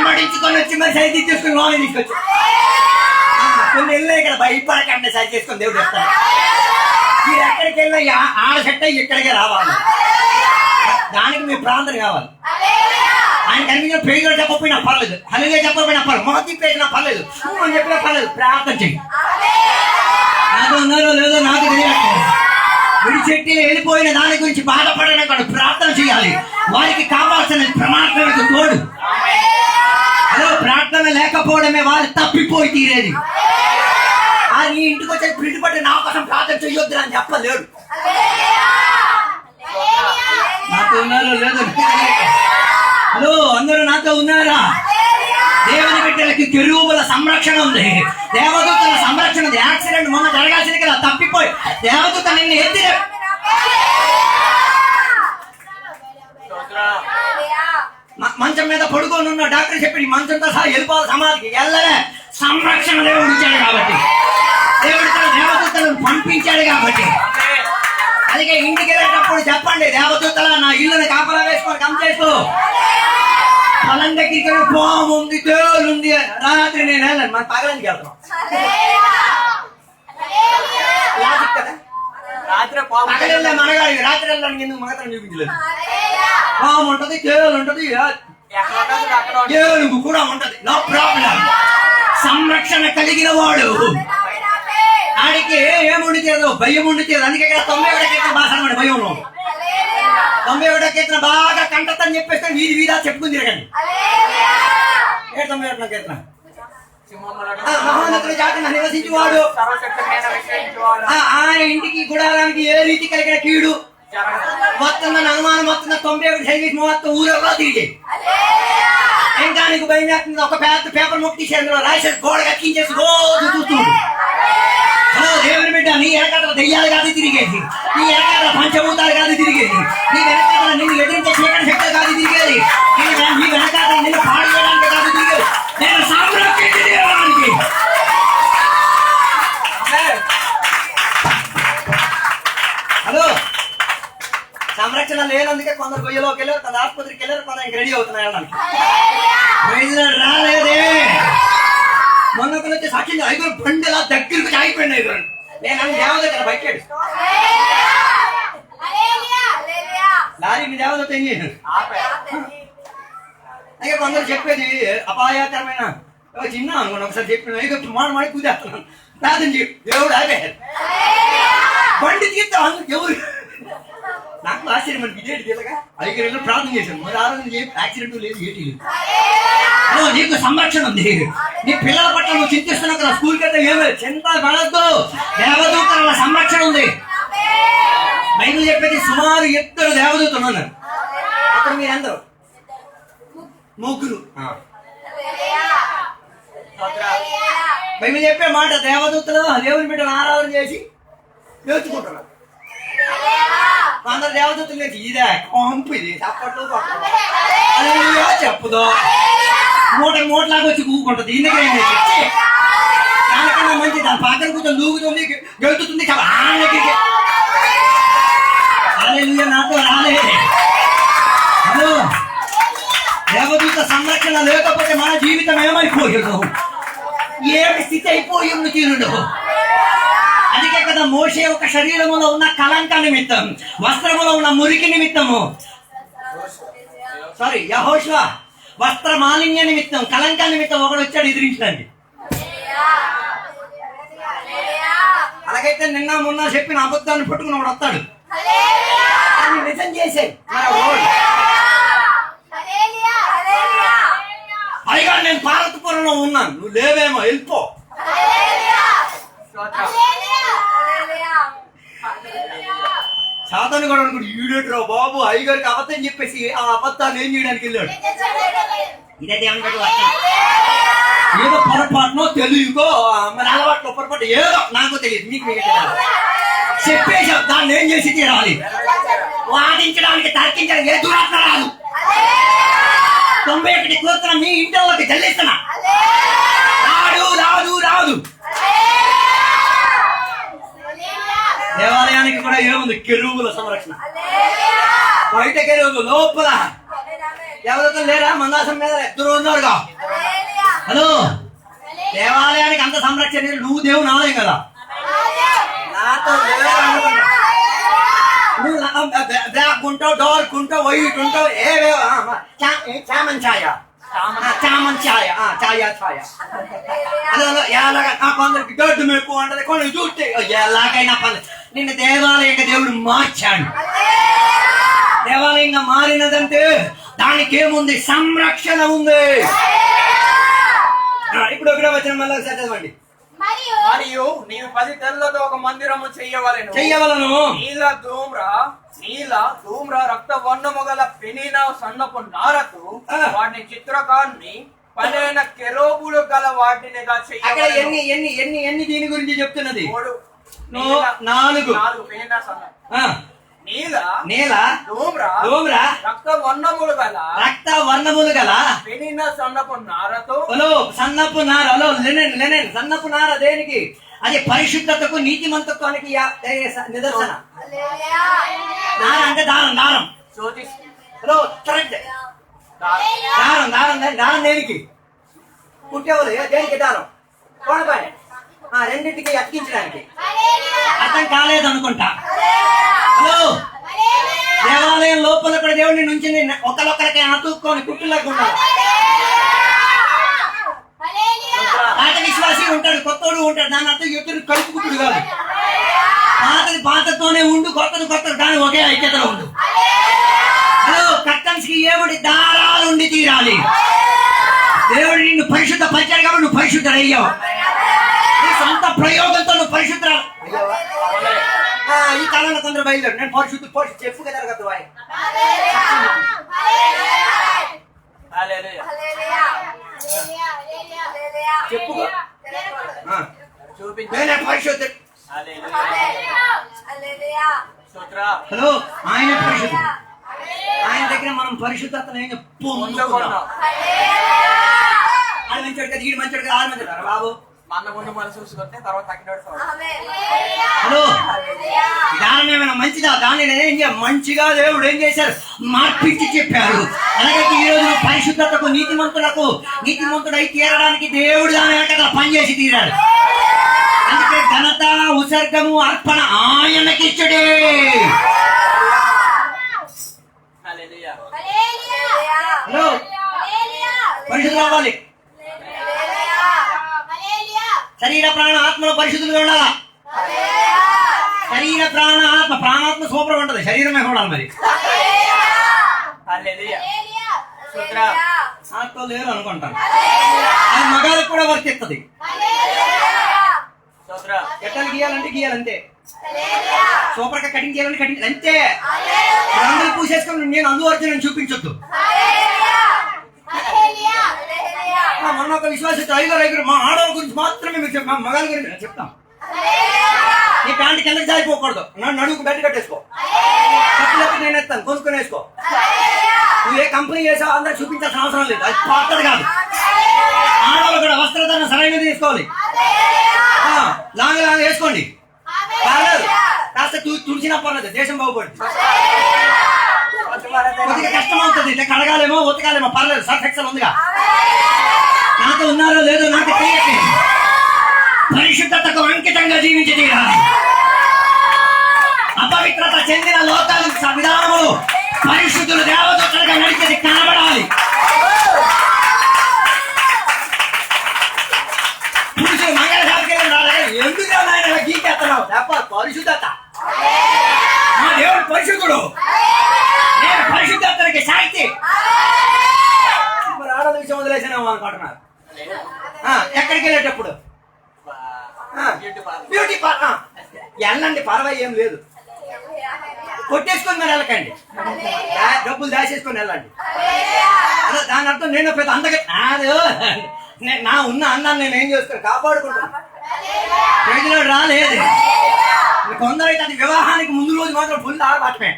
S1: వెంబడించుకొని వచ్చి మరి సైజు తీసుకుని లోన తీసుకొచ్చు. కొన్ని వెళ్ళినా ఇక్కడ భయపడకండి సైజు చేసుకొని దేవుడు చెప్తాను. మీరు ఎక్కడికి వెళ్ళినా ఆడ సెట్ అయ్యి ఇక్కడికే రావాలి. దానికి మీ ప్రార్థన కావాలి. ఆయన కనిపించిన పేరు చెప్పకపోయినా పర్లేదు, హల్లేలూయా చెప్పకపోయినా పర్లేదు, మొహతి పేసినా పర్లేదు, అని చెప్పినా పర్లేదు, ప్రార్థన చెయ్యి. నాతో ఉన్నారో లేదో నాకు తెలియట్లేదు. విడిచెట్టిలో వెళ్ళిపోయిన దాని గురించి బాధపడడం కాదు, ప్రార్థన చేయాలి. వారికి కావాల్సిన ప్రమాణాలకు తోడు. అదో ప్రార్థన లేకపోవడమే వారు తప్పిపోయి తీరేది. నీ ఇంటికి వచ్చే ప్రింట్ పట్టి నా కోసం ప్రార్థన చెయ్యొద్దు అని చెప్పలేడు. నాతో ఉన్నారో లేదో. హలో, అందరూ నాతో ఉన్నారా? దేవుని బిడ్డలకి కెరూబుల సంరక్షణ ఉంది, దేవదూతల సంరక్షణ ఉంది. యాక్సిడెంట్ మొన్న జరగాల్సింది కదా, తప్పిపోయి దేవదూత నిన్ను ఎత్తి మంచం మీద పడుకొని ఉన్న డాక్టర్ చెప్పి మంచంతో సహా వెళ్ళిపోవాలి, సమాధికి వెళ్ళలే. సంరక్షణ దేవుడు ఇచ్చాడు కాబట్టి, దేవుడు తన దేవదూతలను పంపించాడు కాబట్టి. అందుకే ఇంటికి వెళ్ళేటప్పుడు చెప్పండి, దేవదూతల నా ఇల్లుని కాపలా వేసుకొని కమ్ చేసుకో. పొలం దగ్గరికి పాము ఉంది, తేలు ఉంది. రాత్రి నేను వెళ్ళాను, మన పగలానికి వెళ్తాం. పగలెళ్ళే మనగాడికి రాత్రి వెళ్ళడానికి ఎందుకు మగతనం చూపించలేదు? పాము ఉంటది, తేలు ఉంటది, ఏనుగు కూడా ఉంటది, నో ప్రాబ్లం. సంరక్షణ కలిగిన వాడు ఆడికి ఏముండితేదో భయం ఉండితేదో. అందుకే 91వ కీర్తన భాష భయంలో 91వ కీర్తన బాగా కంటతని చెప్పేస్తే వీధి వీధా చెప్పుకుని తిరగండి. 91వ కీర్తన మహోన్నతుల చాటున నివసించేవాడు, ఆయన ఇంటికి గుడారానికి ఏ రీతి కలిగిన కీడు వస్తుందని అనుమానం వస్తున్న 91 సైనిక మొత్తం ఊరల్లో తిరిగి ఇంకా నీకు భయం వేస్తుంది. ఒక పెద్ద పేపర్ ముక్తి రాసేసి గోడ కక్కించేసి రోజు చూస్తుంది. దేవుని బిడ్డ, నీ వెనకాల దెయ్యాలు కాదు తిరిగేది, నీ వెనకాల పంచభూతాలు కాదు తిరిగేది, నీ వెనకాల నిన్ను ఎదిరించే చీకటి శక్తులు కాదు తిరిగేది, నీ వెనకాల నిన్ను పాడు చేయడానికి కాదు తిరిగేది, నేను సంరక్షించడానికి. హలో, సంరక్షణ లేనందుకే కొందరు గొయ్యలోకి వెళ్ళారు, కొందరు ఆసుపత్రికి వెళ్ళారు, కొందరు ఇంక రెడీ అవుతున్నారు. రాలేదే మొన్న వచ్చి సాక్షి 5 బండిలా దగ్గరకు ఆగిపోయింది. 5 నేను దేవదూత బయటేడు లారీ మీ దేవదూత ఏం చేశాను. అయితే కొందరు చెప్పేది అపాయకరమైన చిన్న అనుకోండి. ఒకసారి చెప్పిన మాడి కూదేస్తున్నాను, ప్రార్థన చెప్పి దేవుడు ఆగే బండి తీస్తాం. ఎవరు నాకు ఆశ్చర్యం మనకి ఇదేంటి తెలియక 5 గంటలు ప్రార్థన చేశాను. మరి ఆరోజు యాక్సిడెంట్ లేదు, ఏటీ లేదు. నీకు సంరక్షణ ఉంది. నీ పిల్లల పట్ల నువ్వు చింతిస్తున్నావు కదా, స్కూల్కి వెళ్తే ఏమో చింత పడద్దు, దేవదూతల సంరక్షణ ఉంది. బైబిల్ చెప్పేది సుమారు 2 దేవదూతలు ఉన్నారు. అక్కడ మీరందరూ 3. బైబిల్ చెప్పే మాట, దేవదూతలు దేవుని బిడ్డను ఆరాధన చేసి నేర్చుకుంటున్నారు. కొందరు దేవదూతలు లేచి ఇదే కొంపు ఇది చప్పట్లు చెప్పుదో మూటలాగా వచ్చి కూకుంటుంది. ఇందుకే దానికన్నా మంచి దాని పక్కన కూర్చొని దూకుతుంది, గెలుతుంది. నాతో రాలే. హలో, దేవదూత సంరక్షణ లేకపోతే మన జీవితం ఏమైపోయాడు, ఏమి స్థితి అయిపోయి ఉంది తీరుడు. అందుకే కదా మోషే ఒక శరీరములో ఉన్న కలంక నిమిత్తం, వస్త్రములో ఉన్న మురికి నిమిత్తము, యెహోషువ వస్త్ర మాలిన్య నిమిత్తం, కలంక నిమిత్తం ఒకడు వచ్చాడు ఎదిరించడానికి. అలాగైతే నిన్న మొన్న చెప్పిన అబద్ధాన్ని పట్టుకుని ఒకడు వస్తాడు, నిజం చేసే పైగా నేను పార్వతీపురంలో ఉన్నాను, నువ్వు లేవేమో వెళ్ళిపో. సాతాను కూడా అనుకోండి, ఈడేట్రా బాబు అయ్యగారికి అబద్ధం చెప్పేసి ఆ అబద్ధాన్ని ఏం చేయడానికి వెళ్ళాడు. ఇదే దేవుని గట్టు ఏదో పొరపాటునో తెలియకో మరి అలవాట్లో పొరపాటు ఏదో నాకు తెలియదు, మీకు చెప్పేసి దాన్ని ఏం చేసి తీరాలి. వాదించడానికి తర్కించడానికి ఏ దురాత్మ రాదు. 91 కూతురు మీ ఇంట్లోకి చెల్లిస్తున్నా, రాదు రాదు రాదు. దేవాలయానికి కూడా ఏముంది, కెరూబుల సంరక్షణ. బయట కెరూబు, లోపల దేవదూతలు లేరా? మందాసం మీద ఇద్దరు ఉన్నారుగా. హలో, దేవాలయానికి అంత సంరక్షణ లేదు. నువ్వు దేవుని ఆలయం కదా. నాతో బ్లాక్ ఉంటావు, డార్క్ ఉంటావు, వైట్ ఉంటావు, ఏవేవో చామన్ ఛాయ, కొందరికి గడ్డు మెప్పు అంటది, కొన్ని చూస్తే ఎలాగైనా పని. నిన్ను దేవాలయంగా దేవుడు మార్చాడు. దేవాలయంగా మారినదంటే దానికి ఏముంది? సంరక్షణ ఉంది. ఇప్పుడు ఒకటే వచ్చిన మళ్ళీ చదవండి.
S2: మరియు నీవు 10 తెరలతో ఒక మందిరము చెయ్యవలెను. నీల ధూమ్ర రక్త వర్ణము గల పెనిన సన్నపు నారతో వాటిని చిత్రకాన్ని పనైన కెరూబులు గల వాటినిగా చెయ్యవలెను.
S1: ఎన్ని దీని గురించి చెప్తున్నది?
S2: 4 పెనిన సన్న నీల ధూమ్ర రక్త వర్ణములు గల పెనిన సన్నపు నారతో.
S1: సన్నపు నార, లెనెన్ సన్నపు నార దేనికి? అది పరిశుద్ధతకు, నీతిమంతత్వానికి నిదర్శన. నార అంటే దారం. థ్రెడ్. దారం దేనికి? కుట్టేవాళ్ళు దేనికి దారం? కోడపై రెండింటికి అతికించడానికి. అర్థం కాలేదు అనుకుంటా. హలో, దేవాలయం లోపల కూడా దేవుడిని నుంచింది ఒకరికొకరికి అతుక్కొని కుట్టులాగా ఉండాలి. పాత విశ్వాసి ఉంటాడు, కొత్తోడు ఉంటాడు. దాని అర్థం ఎదురు కలుపుకుట్టుడు కాదు. పాతది పాతతోనే ఉండు, కొత్తది కానీ ఒకే ఐక్యతలో ఉండు. హలో, కర్టన్స్ కి ఏమిటి? దారాలు ఉండి తీరాలి. దేవుడు నిన్ను పరిశుద్ధ పరిచాడు కాబట్టి నువ్వు పరిశుద్ధుడయ్యావు. నీ సొంత ప్రయోగంతో నువ్వు పరిశుద్ధురాలు. ఈ కాలంలో కొందరు బయలుదేరు, నేను పరిశుద్ధ చెప్పు కదా కదా చెప్పు పరిశుద్ధ. హలో, ఆయన పరిశుద్ధ. ఆయన దగ్గర మనం పరిశుద్ధతను పొందుకున్నాం. ఆయన మంచోడు కదా, ఈడు మంచోడు కదా, ఆరు మంచోడు బాబు.
S2: ముందు మనం చూసుకుంటే తర్వాత తగ్గినట్టు.
S1: హలో, దాని ఏమైనా మంచిదా? దాన్ని మంచిగా దేవుడు ఏం చేశారు? మార్పించి చెప్పారు. అలాగే ఈ రోజు పరిశుద్ధతకు, నీతిమంతుడై తీరడానికి దేవుడు దాని వెనక పనిచేసి తీరాడు. అందుకే ఘనత, ఉసర్గము, అర్పణ ఆయనకి ఇచ్చడే. హలో, పరిశుద్ధులు అవ్వాలి. శరీర ప్రాణ ఆత్మలో పరిశుద్ధులుగా ఉండాలా. శరీర ప్రాణ ఆత్మ, ప్రాణాత్మ సూపర్ ఉంటది, శరీరమే ఉండాలి. మరి ఆత్మ లేరు అనుకుంటాను. అది మగాలకు కూడా వర్తిస్తుంది. ఎట్టలు గీయాలంటే సూపర్ గా కటింగ్ చేయాలంటే కటింగ్ అంతే. రంగులు పూసేసుకొని నేను అందువరకు చూపించొద్దు. మొన్న ఒక విశ్వాస ఐగర్ మా ఆడవాళ్ళ గురించి మాత్రమే మీరు చెప్పాం, మగాళ్ళ గురించి చెప్తాం. నీ ప్యాంట్ కిందకి జారిపోకూడదు, నడువుకు బెడ్ కట్టేసుకో. నేను ఎత్తాను, కొనుక్కొని వేసుకో. నువ్వు ఏ కంపెనీ చేసావు అందరికి చూపించాల్సిన అవసరం లేదు, అది పాతది కాదు. ఆడవాళ్ళు కూడా వస్త్రధారణ సరైనది తీసుకోవాలి. లాంగ్ వేసుకోండి, పర్లేదు. కాస్త తుడిచినా పర్లేదు, దేశం బాగుపడుతుంది. కొద్దిగా కష్టం అవుతుంది, కడగాలేమో ఉతకాలేమో పర్లేదు, సర్ఫెక్సల్ ఉందిగా. నాతో ఉన్నారో లేదో నాకు తెలియట్లేదు. పరిశుద్ధతకు అంకితంగా జీవించి తీరాలి. అపవిత్రత చెందిన లోకాల విధానము పరిశుద్ధులు దేవదూతలుగా నడిచేది కనబడాలి. పురుషులు మంగళశాలకి ఎందుకు ఆయన గీకేస్తున్నావు? పరిశుద్ధత, మా దేవుడు పరిశుద్ధుడు, నేను పరిశుద్ధతకి సాక్షి. మరి ఆడల విషయం వదిలేసాను అనుకుంటున్నారు. ఎక్కడికి వెళ్ళేటప్పుడు బ్యూటీ పార్లర్ వెళ్ళండి, పర్వాయి ఏం లేదు. కొట్టేసుకొని మరి వెళ్ళకండి, డబ్బులు దాచేసుకొని వెళ్ళండి. అదే దాని అర్థం నేను పెద్ద అందగా నా ఉన్న అన్నాన్ని నేను ఏం చేసుకుని కాపాడుకుంటాను. ప్రజలు రాలేదు. కొందరైతే అది వివాహానికి ముందు రోజు మాత్రం ఫుల్ ఆడబట్టమే.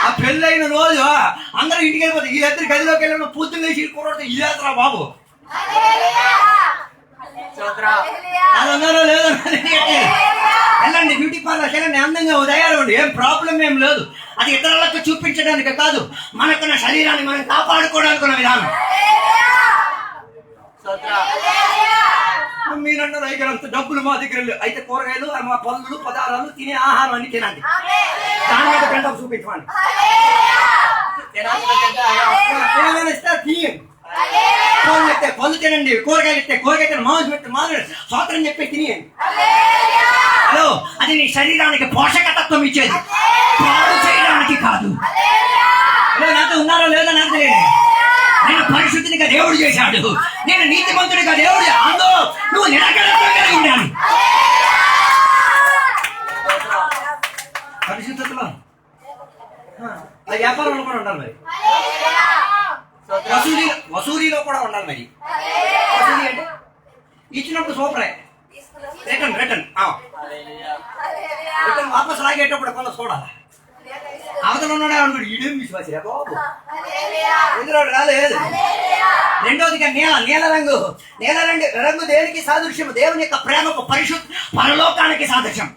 S1: ఆ పెళ్ళైన రోజు అందరూ ఇంటికి వెళ్ళిపోతాయి. ఈ ఇద్దరు గదిలోకి వెళ్ళిన పూర్తి లేచి కూడదు. ఇదేతరా బాబు, అది ఉన్నారో లేదో వెళ్ళండి, బ్యూటీ పార్లర్కి వెళ్ళండి, అందంగా తయారవ్వండి, ఏం ప్రాబ్లం ఏం లేదు. అది ఇతరులకు చూపించడానికి కాదు, మనకున్న శరీరాన్ని మనం కాపాడుకోవడానికి ఉన్న విధానం. మీరన్నారు ఇక్కడ అంత డబ్బులు మా దగ్గర లేవు, అయితే కూరగాయలు మా పళ్ళు పదార్థాలు తినే ఆహారం అన్ని తినండి, దాని మీద గంటకు చూపించమండి. ఇస్తే తీయండి, పళ్ళు ఎత్తే పళ్ళు తినండి, కూరగాయలు ఎత్తే కూరగాయలు తినండి, మాంసం పెట్టి మాంసం స్వాతంత్రం చెప్పి తినేయండి. హలో, అది నీ శరీరానికి పోషకతత్వం ఇచ్చేది, పాడు చేయడానికి కాదు. నాతో ఉన్నారో లేదో నాకు తెలియదు. నేను పరిశుద్ధినిగా దేవుడు చేశాడు, నేను నీతిమంతుడిగా దేవుడు, అందో నువ్వు నిరాకరణతో కలిగి ఉండాలి. పరిశుద్ధతలో అది వ్యాపారంలో కూడా ఉండాలి, మరి వసూలీలో కూడా ఉండాలి. మరి వసూలి అంటే ఇచ్చినప్పుడు సూపరే, రిటర్న్ రిటర్న్ వాపస్ లాగేటప్పుడు కొంత చూడాలి. అవతల ఉన్నాడే అనుకోండి, ఈడేం విశ్వాస బాబు, ఎదురాడు రాలేదు. రెండోదిగా నీల రంగు. నీల రంగు దేనికి సాదృశ్యం? దేవుని యొక్క ప్రేమకు, పరిశుద్ధ పరలోకానికి సాదృశ్యం.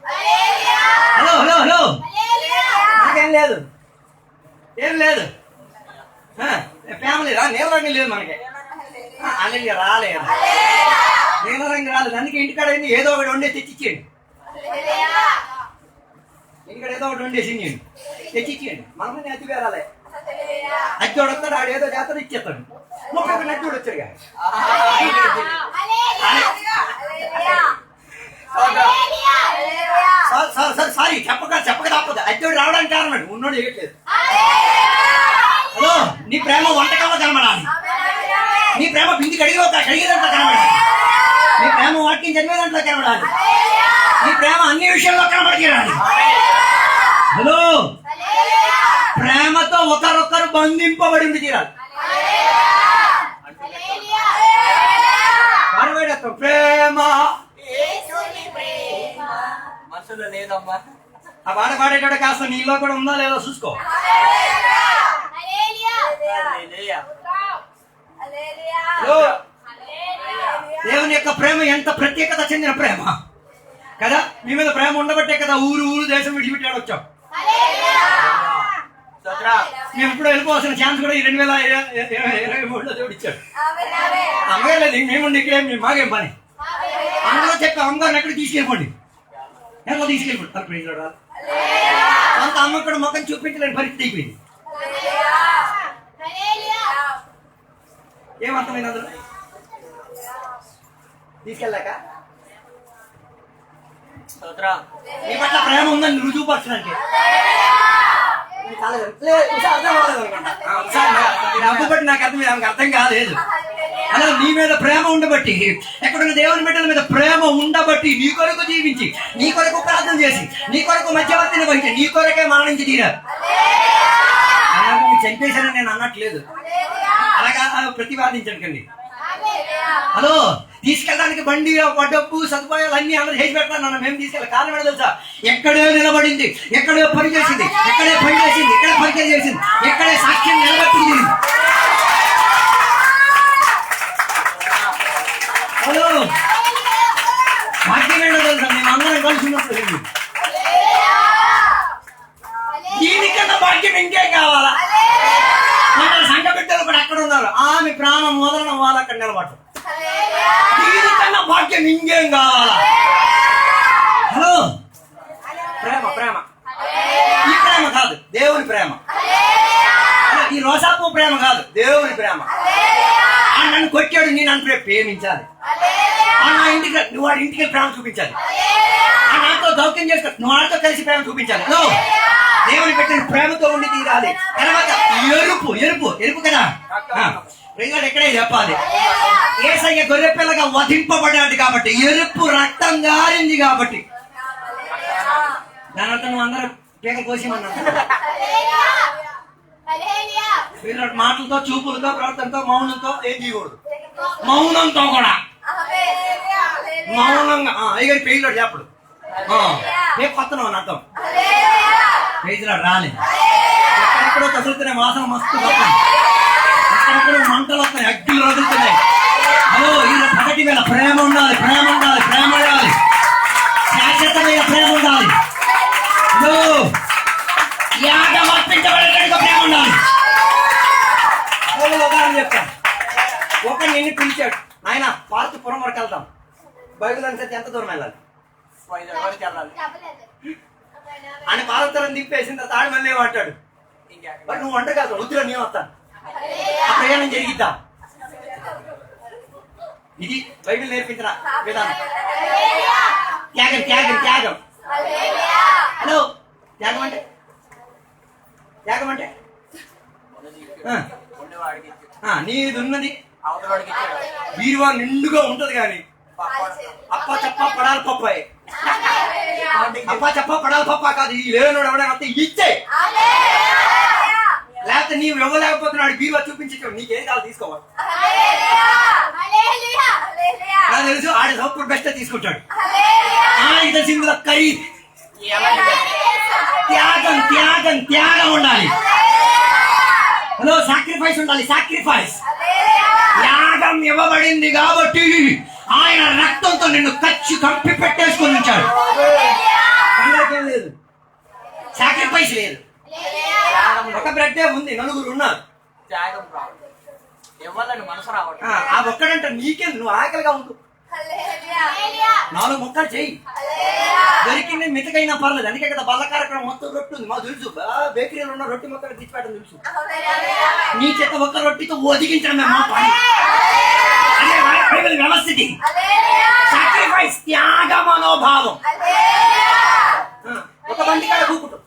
S1: హలో హలో హలో, మనకేం లేదు, ఏం లేదు, ఫ్యామిలీ రా, నీల రంగు లేదు మనకి, అల్లెలు రాలేదు, నీల రంగు రాలేదు. అందుకే ఇంటికాడ ఏదో ఒకటి వండే తెచ్చిచ్చేయండి, ఇంటికాడ ఏదో ఒకటి వండేసి తెచ్చిచ్చేయండి. మనమే అతి పేరాలే, అచ్చోడు వస్తాడు, ఆడు ఏదో చేస్తాడు ఇచ్చేస్తాడు. 30 నచ్చోడు వచ్చాడు. సారీ చెప్పక తప్పదు, అచ్చోడు రావడానికి కారణం ఉన్నోడు చేయట్లేదు. హలో, నీ ప్రేమ వంటకాల్లో కనబడాలి, నీ ప్రేమ బింది కడిగేదంతా కనబడాలి, నీ ప్రేమ వాక్యం చదివేదంతా కనబడాలి, నీ ప్రేమ అన్ని విషయాల్లో కనబడిరాలి. హలో, ప్రేమతో ఒకరొకరు బంధింపబడి ఉండి తీరాలి. ప్రేమ
S2: మనసులో లేదమ్మా.
S1: ఆ పాట పాడేటోడు కాస్త నీలో కూడా ఉందా లేదో చూసుకో. దేవుని యొక్క ప్రేమ ఎంత ప్రత్యేకత చెందిన ప్రేమ కదా. మీ మీద ప్రేమ ఉండబట్టే కదా ఊరు దేశం విడిచిపెట్టాడు వచ్చాం. మేము ఇప్పుడు వెళ్ళిపోవాల్సిన ఛాన్స్ కూడా ఈ 2023లో దేవుడు ఇచ్చాడు. అమ్మగా లేదు, మేముండి ఇక్కడే మాకేం పని. అందరూ చెప్పి అమ్మగారిని ఎక్కడ తీసుకెళ్ళిపోండి, ఎక్కడ తీసుకెళ్ళిపోండి. అంత అమ్మ కూడా మొక్కని చూపించలేని పరిస్థితి అయిపోయింది. ఏమర్థమైంది అందులో? తీసుకెళ్ళాక నీ పట్ల ప్రేమ ఉందని రుజువుపరచడానికి డబ్బు బట్టి నాకు అర్థం కాలేదు. అలా నీ మీద ప్రేమ ఉండబట్టి, ఎక్కడున్న దేవుని బిడ్డల మీద ప్రేమ ఉండబట్టి నీ కొరకు జీవించి, నీ కొరకు ప్రార్థన చేసి, నీ కొరకు మధ్యవర్తిని వహించి, నీ కొరకే మరణించి తీరారు. చంపేశానని నేను అన్నట్లేదు, అలాగా ప్రతిపాదించండి. హలో, తీసుకెళ్ళడానికి బండి డబ్బు సదుపాయాలు అన్ని అందరూ చేసి పెడతాను నన్ను, మేము తీసుకెళ్ళాలి. కారణం ఏంటో తెలుసా? ఎక్కడే నిలబడింది, ఎక్కడే పని చేసింది, ఎక్కడే పని చేసింది, ఎక్కడే పరిచయం చేసింది, ఎక్కడే సాక్ష్యం నిలబెట్టింది. హలో, భాగ్యం ఏంటో తెలుసా? మేము అందరం కలిసి ఉన్నప్పుడు దీనికన్నా భాగ్యం ఇంకేం కావాలా? మన సంఘ బిడ్డలు కూడా ఎక్కడ ఉన్నారు, ఆమె ప్రాణం మొదలైన వాళ్ళు అక్కడ నిలబడ్డారు. దీనికన్నా భాగ్యం ఇంకేం కావాలా? హలో, ప్రేమ ప్రేమ ఈ ప్రేమ కాదు, దేవుని ప్రేమ. ఈ రోసాపు ప్రేమ కాదు, దేవుని ప్రేమ. నన్ను కొట్టాడు, నేను నన్ను ప్రేమించాలి. నా ఇంటికి నువ్వు వాడి ఇంటికి ప్రేమ చూపించాలి. నాతో దౌత్యం చేసుకో, నువ్వు వాడితో కలిసి ప్రేమ చూపించాలి. దేవుని పెట్టిన ప్రేమతో ఉండి తీరాలి. తర్వాత ఎరుపు ఎరుపు ఎరుపు కదా, రింగాడు ఎక్కడే చెప్పాలి. యేసయ్య గొర్రె పిల్లగా వధింపబడ్డాడు కాబట్టి, ఎరుపు రక్తం గారింది కాబట్టి. దాని అర్థం నువ్వు అందరూ పీక కోసిమన్నా. మాటలతో, చూపులతో, ప్రవర్తనతో, మౌనంతో ఏం చేయకూడదు. మౌనంతో కూడా మౌనంగా అయ్యగారి పేజీలో చెప్పడు, రేపు కొత్తను అని అర్థం. పేజీలో రాలేదు. ఎక్కడెక్కడో తగులుతున్నాయి, వాసన మస్తు వస్తాయి, ఎక్కడెక్కడో మంటలు వస్తాయి, అగ్గులు రగులుతున్నాయి. హలో, ఇది పగటి మీద ప్రేమ ఉండాలి, ప్రేమ ఉండాలి, ప్రేమ ఉండాలి, శాశ్వతమైన ప్రేమ ఉండాలి. యాగమత బైబిల్ అనుసరించి ఎంత దూరం వెళ్ళాలి?
S2: వైజాగ్ వరకు వెళ్ళాలి.
S1: ఆయన పాదతరం దింపేసిన తర్వాత ఆడు మళ్ళీ మాట్లాడు. మరి నువ్వు వంట కాదు, వద్దురా నేను వస్తాను. ఆ ప్రయాణం జరిగిద్దాం. ఇది బైబిల్ నేర్పించిన విధానం. త్యాగం త్యాగం త్యాగం. హలో, త్యాగం అంటే త్యాగం అంటే
S2: ఉండేవాడికి
S1: నీది ఉన్నది
S2: అవతలవాడికి
S1: బీరువా నిండుగా ఉంటది కానీ అప్ప చెప్ప పడాలి పప్పాయి. అప్ప చెప్ప పడాలి పప్ప కాదు. ఈ లేనోడు ఎవడైనా వస్తే ఇచ్చే, లేకపోతే నీవు ఇవ్వలేకపోతున్నాడు. బీరువా చూపించావు, నీకేం కావాలి తీసుకోవాలి. నాకు తెలుసు ఆడ సూపర్ బెస్ట్ తీసుకుంటాడు. ఆయనకి తెలిసింది ఖరీదు. త్యాగం త్యాగం త్యాగం ఉండాలి. హలో, సాక్రిఫైస్ ఉండాలి. సాక్రిఫైస్ త్యాగం ఇవ్వబడింది కాబట్టి ఆయన రక్తంతో నిన్ను కంపి పెట్టేసుకొని ఉంచాడు. అందరికేం లేదు, సాక్రిఫైస్ లేదు. ఒక బ్రెడ్డే ఉంది, నలుగురు ఉన్నారు.
S2: త్యాగం రావాలి, ఇవ్వాలని మనసు రావాలి.
S1: ఆ ఒక్కడంటే నీకే, నువ్వు ఆకలిగా ఉండు, 4 ముక్కలు చెయ్యి. దొరికింది మితకైనా పర్లేదు. అందుకే కదా బల్ల కార్యక్రమం మొత్తం రొట్టి ఉంది. మాకు తెలుసు, బేకరీలో ఉన్న రొట్టి మొక్కలు తెచ్చిపెట్టడం తెలుసు. నీ చేత ఒక్క రొట్టితో ఒదిగించడమే మా పని. అదే బైబిల్ వ్యవస్థితి. సాక్రిఫైస్, త్యాగ మనోభావం. ఒక బండి కాడ కూకుంటాం,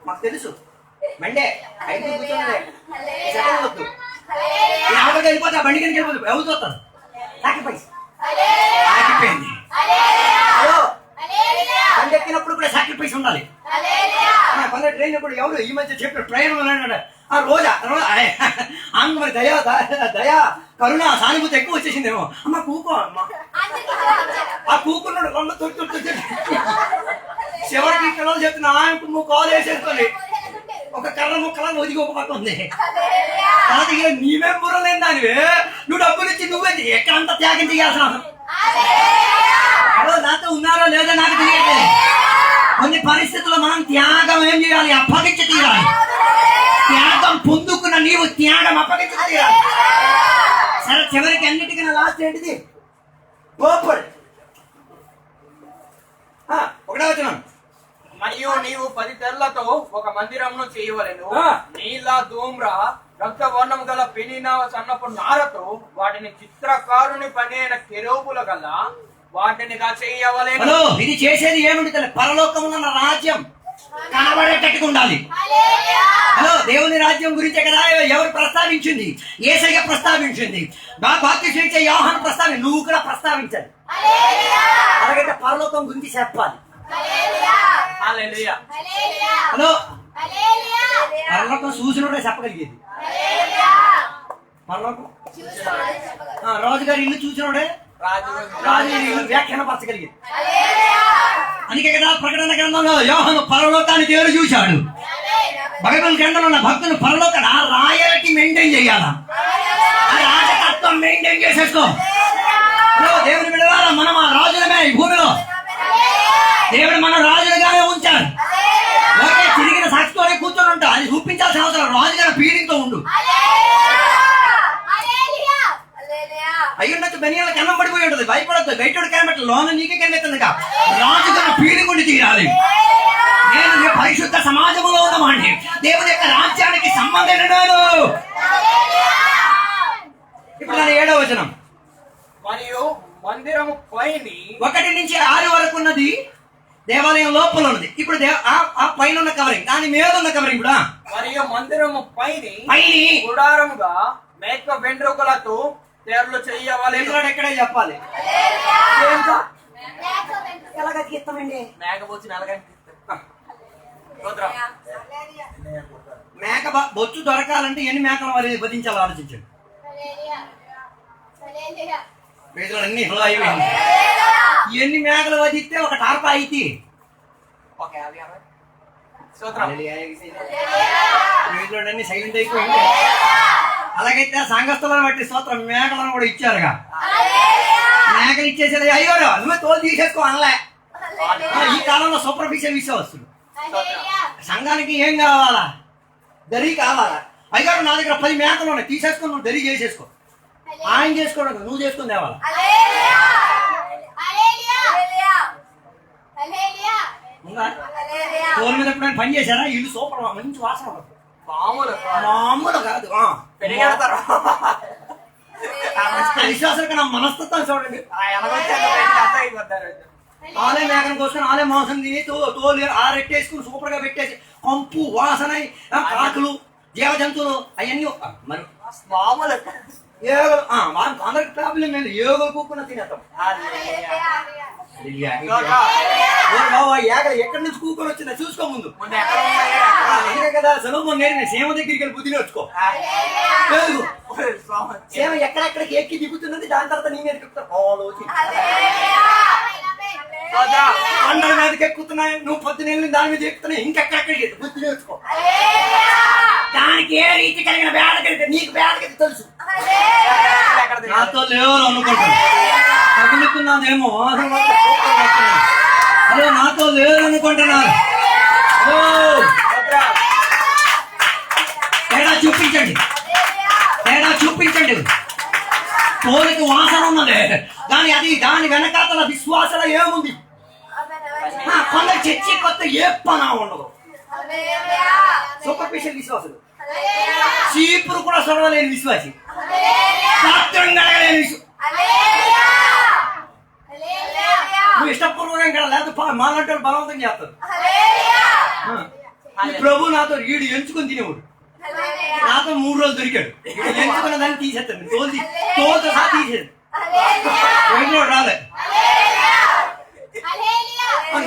S1: మాకు తెలుసు. మండే 5 కూర్చోండి, చెప్పవద్దు. ఆవిడ వెళ్ళిపోతే ఆ బండి కింద వెళ్ళిపోతుంది. ఎవరు చూస్తాను? సాక్రిఫైస్ ఆగిపోయింది. హలో, బండి ఎక్కినప్పుడు కూడా సాక్రిఫైస్ ఉండాలి. పల్లె ట్రైన్ ఇప్పుడు ఎవరు ఈ మధ్య చెప్పారు ప్రయాణం ఆ రోజా ఆమె మరి దయా కరుణ సానుభూతి ఎక్కువ వచ్చేసిందేమో. అమ్మ కూకో అమ్మ. ఆ కూకున్నాడు రెండు తొట్టు చివరికి పిల్లలు చెప్తున్నా ఆమెకు కాలు వేసేసుకొని ఒక కర్ర ముక్కలా ఒదిగి ఒక పక్క ఉంది. అలాగే నీవేం బుర్రలేని దానివే, నువ్వు డబ్బులు ఇచ్చి నువ్వే ఎక్కడంతా త్యాగం చేయాల్సిన నాతో ఉన్నారో లేదో నాకు తెలియట్లేదు. కొన్ని పరిస్థితుల్లో మనం త్యాగం ఏం చేయాలి? అప్పగించి తీరాలి. త్యాగం పొందుకున్న నీవు త్యాగం అప్పగించి తీరాలి. సరే, చివరికి అన్నిటికన్నా లాస్ట్ ఏంటిది? గోపుడు. ఒకటే వచ్చినాను.
S2: మరియు నీవు 10 తెరలతో ఒక మందిరంను చేయవలెను. నీల ధూమ్ర రక్త వర్ణం గల పెనిన సన్నపు నారతో వాటిని చిత్రకారుని పని అయిన కెరూబుల గల వాటినిగా చేయవలెను.
S1: ఇది చేసేది ఏమిటి? పరలోకమున్న రాజ్యం కనబడేటట్టుగా ఉండాలి. హలో, దేవుని రాజ్యం గురించే కదా ఎవరు ప్రస్తావించింది? యేసయ్య ప్రస్తావించింది. బాప్తిస్మం ఇచ్చే యోహాను ప్రస్తావించి, నువ్వు కూడా ప్రస్తావించాలి. అలాగైతే పరలోకం గురించి చెప్పాలి. హలో, పరలోకం చూసినోడే చెప్పగలిగేది. పరలోకం రాజుగారి ఇల్లు చూసినోడే రాజు ఇల్లు వ్యాఖ్యానపరచగలిగేది. అందుకే కదా ప్రకటన గ్రంథంలో యోహాను పరలోకాన్ని దేవుడు చూశాడు. బైబిల్ గ్రంథంలో ఉన్న భక్తులు పరలోకాన్ని ఆ రాయల్టీ మెయింటైన్ చేయాలా, ఆ రాజతత్వం మెయింటైన్ చేసేసుకో. దేవుని విడవాలా, మనం ఆ రాజులమే ఈ భూమిలో. దేవుడు మన రాజులుగానే ఉంచాడు. ఓకే, తిరిగిన సాక్షితోనే కూర్చొని ఉంటా, అది చూపించాల్సిన అవసరం. రాజుగారి ఫీలింగ్ తో ఉండు. అయ్యుండొచ్చు బెనియాలకు అన్నం పడిపోయి ఉంటుంది. భయపడద్దు, బయట కనబెట్ట లోన నీకే కనిపెట్టింది. రాజుగారి ఫీలింగ్ ఉండి తీరాలి. నేను పరిశుద్ధ సమాజంలో ఉన్నవాడిని, దేవుని యొక్క రాజ్యానికి సంబంధం లేదు. ఇప్పుడు 7వ వచనం.
S2: మరియు మందిరము పైని
S1: 1 నుంచి 6 వరకు ఉన్నది దేవాలయం లోపల ఉన్నది. ఇప్పుడు ఆ పైన ఉన్న కవరింగ్, దాని మీద ఉన్న కవరింగ్ కూడా. మరియు
S2: మందిరము పైని గుడారముగా మేక వెంట్రుకలతో తెరలు చేయవలెను.
S1: ఎక్కడే చెప్పాలి. ఎలాగ తీస్తామండి?
S2: మేకపోచ్చి
S1: మేక బొచ్చు దొరకాలంటే ఎన్ని మేకలు మరి వధించాలో ఆలోచించండి. అన్ని ఎన్ని మేకలు వధిస్తే ఒక టార్పా అయితే అన్ని సైలెంట్ అయిపోయింది. అలాగైతే సంఘస్థలను బట్టి స్తోత్రం మేకలను కూడా ఇచ్చారుగా. మేకలు ఇచ్చేసేది అయ్యోరా నువ్వే తోలు తీసేసుకో అనలే. ఈ కాలంలో సూపర్ఫిషియల్ విషయవస్తులు. సంఘానికి ఏం కావాలా? దరి కావాలా? అయ్యారు నా దగ్గర 10 మేకలు ఉన్నాయి, తీసేసుకొని నువ్వు దరి చేసేసుకో. ఆయన చేసుకోవడం నువ్వు చేసుకుని తేవాలా. ఉందా? తోలు మీద ఎప్పుడైనా పని చేశారా? ఇల్లు సూపర్, మంచి వాసన వస్తుంది. మామూలు కాదు.
S2: పెరిగెడతారు
S1: విశ్వాసానికి నా మనస్తత్వం చూడండి. ఆలే మేకను కోసుకొని ఆలే మాంసం తిని తోలు ఆరెట్టేసుకుని సూపర్ గా పెట్టేసి కంపు వాసన కాకులు జీవ జంతువులు అవన్నీ మరి
S2: మామూలు
S1: ఏగలు అందరికి ప్రాబ్లం లేదు. ఏగలు కూకున్న తినేస్తాం. ఏగలు ఎక్కడి నుంచి కూకొని వచ్చిందా చూసుకో ముందు. అందుకే కదా సొలొమోను నేర్పిన సేమ దగ్గరికి వెళ్ళి బుద్ధి నేర్చుకో. సేమ ఎక్కడెక్కడికి ఎక్కి దిగుతున్నది, దాని తర్వాత నేను ఎక్కుతాను. కొండల మీదకి ఎక్కుతున్నాయి, నువ్వు పొద్దున దాని మీద ఎక్కుతున్నాయి, ఇంకెక్కడెక్కడికి బుద్ధి నేర్చుకో. దానికి ఏ రీతి కలిగిన వేడ కలిగితే నీకు వేడ కలిగి తెలుసు. నాతో లేవు అనుకుంటాను, తగులుతున్నానేమో. అదే నాతో లేరు అనుకుంటున్నారు. తేడా చూపించండి, తేడా చూపించండి. తోలికి వాసన ఉన్నది, కానీ అది దాని వెనకాతల విశ్వాసంలో ఏముంది? కొందరు చర్చి కొత్త ఏ పనా ఉండదు. సూపర్ఫిషియల్ విశ్వాసులు, చీపురు కూడా చదవలేని విశ్వాసి, పాత్రం కడగలేని విశ్వాసం. నువ్వు ఇష్టపూర్వకం కదా, లేకపోతే మాలంటే బలవంతం చేస్తారు. ప్రభు నాతో వీడు ఎంచుకొని తినేవాడు, నాతో 3 రోజులు దొరికాడు. ఎంచుకున్న దాన్ని తీసేస్తాను, తోలుతో సహా తీసేది. రాలే,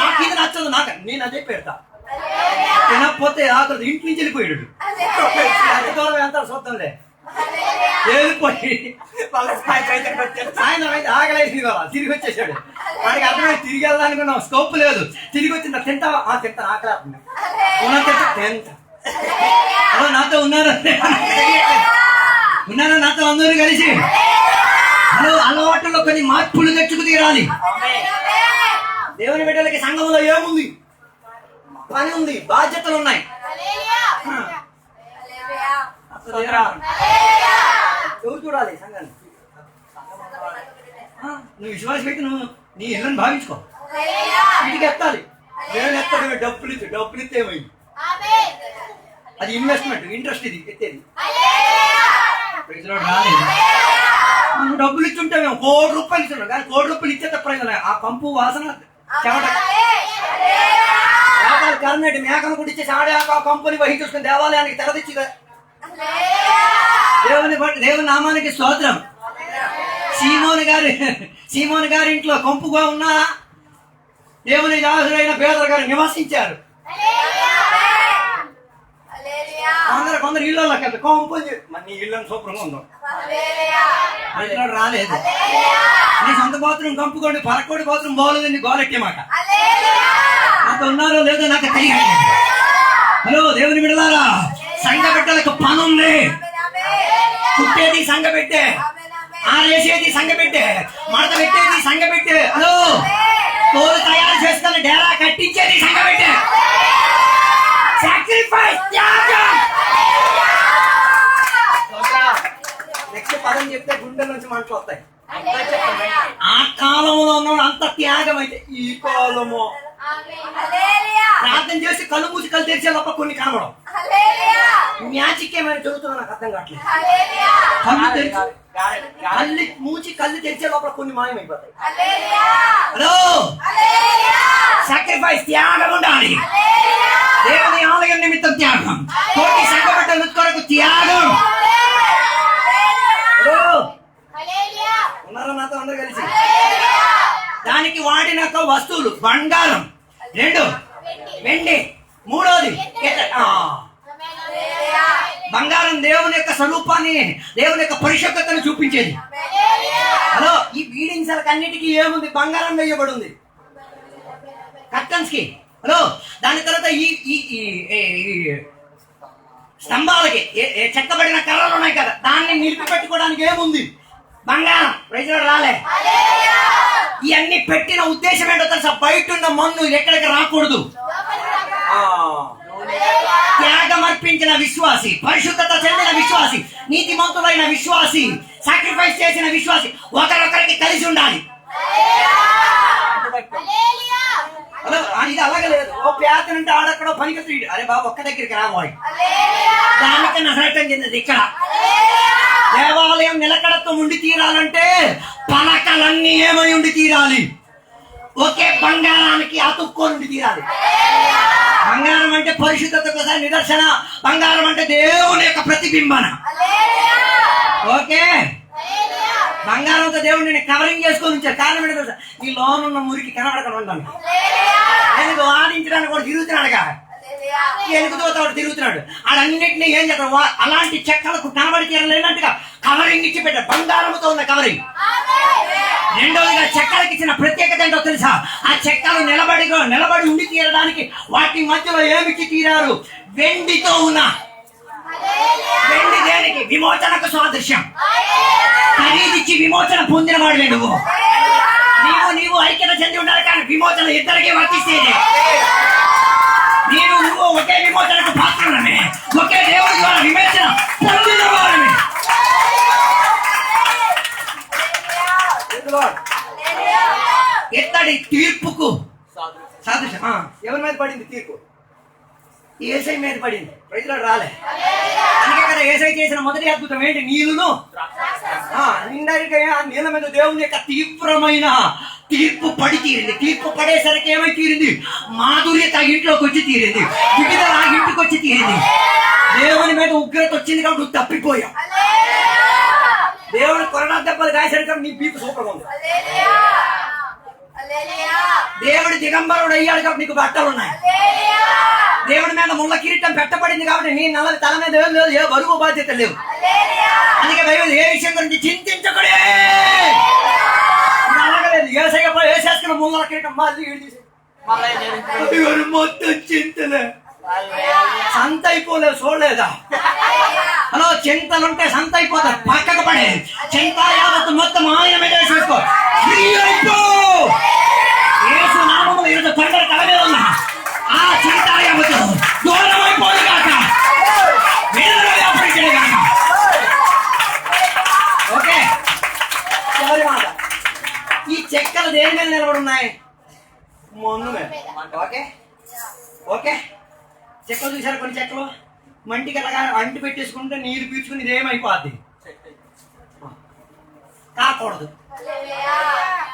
S1: నాకు ఇది నచ్చదు, నాకు నేను అదే పెడతా. తినకపోతే ఆకలి ఇంటి నుంచి వెళ్ళిపోయాడు. ఎంత దూరం వెళ్తాడు చూద్దాంలే. వెళ్ళిపోయి సాయంత్రం అయితే ఆకలేసింది కదా, తిరిగి వచ్చేసాడు. వాడికి అర్థమైంది తిరిగి వెళ్ళాలనుకున్నాం, స్కోప్ లేదు. తిరిగి వచ్చిందా? తింటావా? తింటాను, ఆకలి తింటా. అలా నాతో ఉన్నారా? ఉన్నారా నాతో అందరూ కలిసి? హలో, అలవాటులో కొన్ని మార్పులు తెచ్చుకు తీరాలి. దేవుని బిడ్డలకి సంఘంలో ఏముంది? పని ఉంది, బాధ్యతలు ఉన్నాయి. ఎవరు చూడాలి సంఘాన్ని? నువ్వు విశ్వాసం పెట్టి నువ్వు నీ ఇళ్ళని భావించుకో. ఇంటికి ఎత్తాలి. నేను ఎత్తాడు, డబ్బులు ఇస్తే ఏమైంది? అది ఇన్వెస్ట్మెంట్, ఇంట్రెస్ట్. ఇది ఎత్తేది రాలేదు. నువ్వు డబ్బులు ఇచ్చుంటే మేము ₹1 కోటి ఇస్తున్నాం, కానీ ₹1 కోటి ఇచ్చే తప్ప ఆ కంపు వాసన చెమట. వ్యాపార కర్ణటి మేకను కూడా ఇచ్చేసి ఆడే ఆ కంపెనీ వహించుకుని దేవాలయానికి తెరదిచ్చి దేవుని నామానికి స్తోత్రం. సీమోను గారి ఇంట్లో కంపుగా ఉన్న దేవుని దాసుడైన పేదరు గారు నివసించారు. కొందరు ఇళ్ళలోకి వెళ్తారు, కంపు మరి నీ ఇళ్ళని శుభ్రంగా ఉందాం. రాలేదు, నీ సొంత బాత్రూమ్ కంపుకోండి, పరకోడి బాత్రూమ్ బాగోలేదండి, గోలెట్టే మాట. నాతో ఉన్నారో లేదో నాకు తెలియదు. హలో, దేవుని బిడ్డలారా, సంఘ బిడ్డలకు పని ఉంది. కుట్టేది సంఘ పెట్టే, ఆరేసేది సంఘ పెట్టే, మడత పెట్టేది సంఘ పెట్టే. హలో, తోలు తయారు చేసుకుని డేరా కట్టించేది సంఘ పెట్టే. సాక్రిఫైస్, త్యాగం. నెక్స్ట్ పదం చెప్తే గుండె నుంచి మంటలు వస్తాయి. ఆ కాలంలో ఉన్నాడు అంత త్యాగం. అయితే ఈ కాలము ప్రార్థన చేసి కళ్ళు మూసి కళ్ళు తెరిచే లోపల కొన్ని కనబడం. మ్యాజిక్ ఏమైనా జరుగుతుందో నాకు అర్థం కావట్లేదు. కళ్ళు తెరిచి కళ్ళు మూచి కళ్ళు తెరిచే లోపల కొన్ని మాయమైపోతాయి. హలో, సాక్రిఫైస్, త్యాగం ఉండాలి. దేవుని ఆలయం నిమిత్తం త్యాగం, తోటి సంఘబిడ్డల కొరకు త్యాగం. హలో, ఉన్నారా నాతో అందరూ కలిసి? దానికి వాడిన వస్తువులు బంగారం, 2 వెండి, 3 బంగారం దేవుని యొక్క స్వరూపాన్ని, దేవుని యొక్క పరిశుద్ధతను చూపించేది. హలో, ఈ బిల్డింగ్స్ అన్నిటికీ ఏముంది? బంగారం వేయబడి ఉంది కర్టన్స్ కి. హలో, దాని తర్వాత ఈ స్తంభాలకి చెక్కబడిన కర్రలు ఉన్నాయి కదా, దాన్ని నిలిపి పెట్టుకోవడానికి ఏముంది? బంగారం. ప్రైజ్ రాలే. ఇవన్నీ పెట్టిన ఉద్దేశం ఏంటో తెలుసా? బయట ఉన్న మన్ను ఎక్కడికి రాకూడదు. త్యాగం అర్పించిన విశ్వాసి, పరిశుద్ధత చెందిన విశ్వాసి, నీతిమంతులైన విశ్వాసి, సాక్రిఫైస్ చేసిన విశ్వాసి ఒకరొకరికి కలిసి ఉండాలి. ఇది అలాగే లేదు. ఎక్కడో పనికి అరే బాబు ఒక్క దగ్గరికి రాబోయ్, దానికి నగరటం చెందింది ఇక్కడ. దేవాలయం నిలకడతో ఉండి తీరాలంటే పలకలన్నీ ఏమై ఉండి తీరాలి? ఒకే బంగారానికి అతుక్కొని ఉండి తీరాలి. బంగారం అంటే పరిశుద్ధతకు నిదర్శన, బంగారం అంటే దేవుని యొక్క ప్రతిబింబన. ఓకే, బంగారంతో దేవుడిని కవరింగ్ చేసుకొని ఉంచారు. కారణం ఏంటో తెలుసా? ఈ లోన్ ఉన్న మురికి కనబడకుండా ఉండాలి. ఎందుకు వాదించడానికి కూడా తిరుగుతున్నాడుగా, ఎలుగుతో తిరుగుతున్నాడు. ఆడన్నింటినీ ఏం చేస్తాడు? అలాంటి చెక్కలకు కనబడి తీరలేనట్టుగా కవరింగ్ ఇచ్చి పెట్టాడు. బంగారంతో ఉన్న కవరింగ్. రెండోదిగా చెక్కలకు ఇచ్చిన ప్రత్యేకత ఏంటో తెలుసా? ఆ చెక్కలు నిలబడి ఉండి తీరడానికి వాటి మధ్యలో ఏమిచ్చి తీరారు? వెండితో ఉన్న. వెండి దేనికి? విమోచనకు సాదృశ్యం. ఖరీదిచ్చి విమోచన పొందిన వాడు నీవు ఐక్యత చెంది ఉండాలి. కానీ విమోచన ఇద్దరికీ వర్తిస్తేనే. నువ్వు ఒకే విమోచనకు పాత్రమే, ఒకే దేవుడి ద్వారా విమోచన పొందిన వారమే. ఇత్తడి తీర్పుకు సాదృశ్యం. ఎవరి మీద పడింది తీర్పు? ఏసై మీద పడింది. ప్రజలు రాలే. అందుకే కదా ఏసై చేసిన మొదటి అద్భుతం ఏంటి? నీళ్లును నిండరిగా నీళ్ళ మీద దేవుని యొక్క తీవ్రమైన తీర్పు పడి తీరింది. తీర్పు పడేసరికి ఏమై తీరింది? మాధుర్యత ఇంట్లోకి వచ్చి తీరింది, విడుదల ఇంటికి వచ్చి తీరింది. దేవుని మీద ఉగ్రత వచ్చింది కాబట్టి నువ్వు తప్పిపోయావు. దేవుని కొరడా దెబ్బలు కాసేసరికి నీ బీపు సూపర్గా ఉంది. దేవుడి దిగంబరుడు అయ్యాడు కాబట్టి నీకు బట్టలు ఉన్నాయి. దేవుడి మీద ముళ్ళ కిరీటం పెట్టబడింది కాబట్టి నీ నల్ల తల మీద లేదు, ఏ బరువు బాధ్యత లేవు. అందుకే బైబిల్ ఏ విషయం గురించి చింతించకూడే అలాగలేదు. వేసేసుకున్న ముళ్ళ కిరీటం మళ్ళీ మొత్తం చింతలే. సంత అయిపోలేదు, చూడలేదా? హలో, చింతలుంటే సంత అయిపోతారు. పక్కకు పడే చింత యావత్తు మొత్తం ఆయన మీద వేసేసుకో. యేసు నామములో ఈరోజు పండుగ తల మీద ఉన్నా ఆ చింత యావత్తు దూరం అయిపోదు కాక, కాక. ఓకే, చివరి మాట. ఈ చెక్కలు దేని మీద నిలబడి ఉన్నాయి? మొన్ను మీద. ఓకే ఓకే, చెక్కలు చూసారు? కొన్ని చెక్కలు మంటికి అలాగా అంటి పెట్టేసుకుంటే నీరు పీల్చుకుని ఇదేమైపోద్ది, కాకూడదు.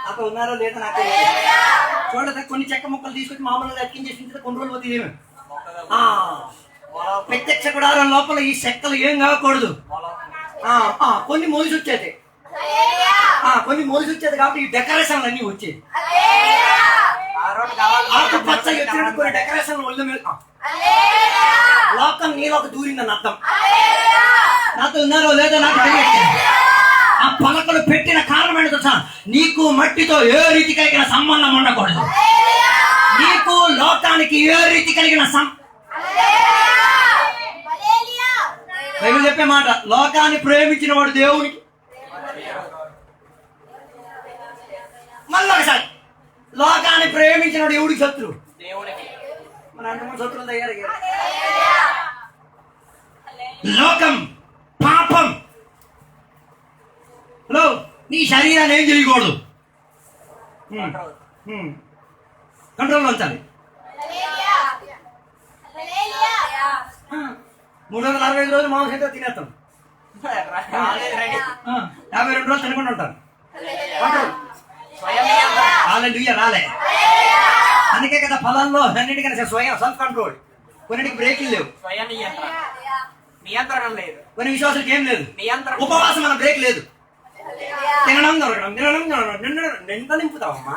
S1: అక్కడ ఉన్నారో లేదో నాకు చూడలేదు. కొన్ని చెక్క ముక్కలు తీసుకొచ్చి మామూలుగా అతికించేసి కొన్ని రోజులు పోతే ఏమి ప్రత్యక్ష గుడారం లోపల ఈ చెక్కలు ఏం కాకూడదు. కొన్ని మోసి వచ్చేది, కొన్ని మోసి వచ్చేది కాబట్టి ఈ డెకరేషన్లు అన్ని వచ్చేది. ఆకుపచ్చ వచ్చినట్టు కొన్ని డెకరేషన్ ఒళ్ళు మీద లోకం నీలోకి దూరిందని అర్థం. నాతో ఉన్నారో లేదో నాకు తెలియదు. ఆ పలకలు పెట్టిన కారణం ఏంటో తెలుసా? నీకు మట్టితో ఏ రీతి కలిగిన సంబంధం ఉండకూడదు. నీకు లోకానికి ఏ రీతి కలిగిన బైబిల్ చెప్పే మాట, లోకాన్ని ప్రేమించిన వాడు దేవునికి. మళ్ళీ ఒకసారి, లోకాన్ని ప్రేమించిన వాడు ఎవడికి శత్రువు? మన అన్నమో శత్రువులు అయ్యారు. లోకం, పాపం. హలో, నీ శరీరాన్ని ఏం చేయకూడదు? కంట్రోల్లో ఉంచాలి. 365 రోజులు మాంసంతో తినేస్తాం. 52 రోజులు తినకుండా ఉంటారు. రాలే. అందుకే కదా ఫలంలో అన్నిటికన్నా సెల్ఫ్ కంట్రోల్. కొన్నిటికి బ్రేకులు లేవు,
S2: నియంత్రణ లేదు.
S1: కొన్ని విశ్వాసాలకు ఏం లేదు, ఉపవాసం మన బ్రేక్ లేదు. తినడం దొరకడం, నింద నింపుతావమ్మా.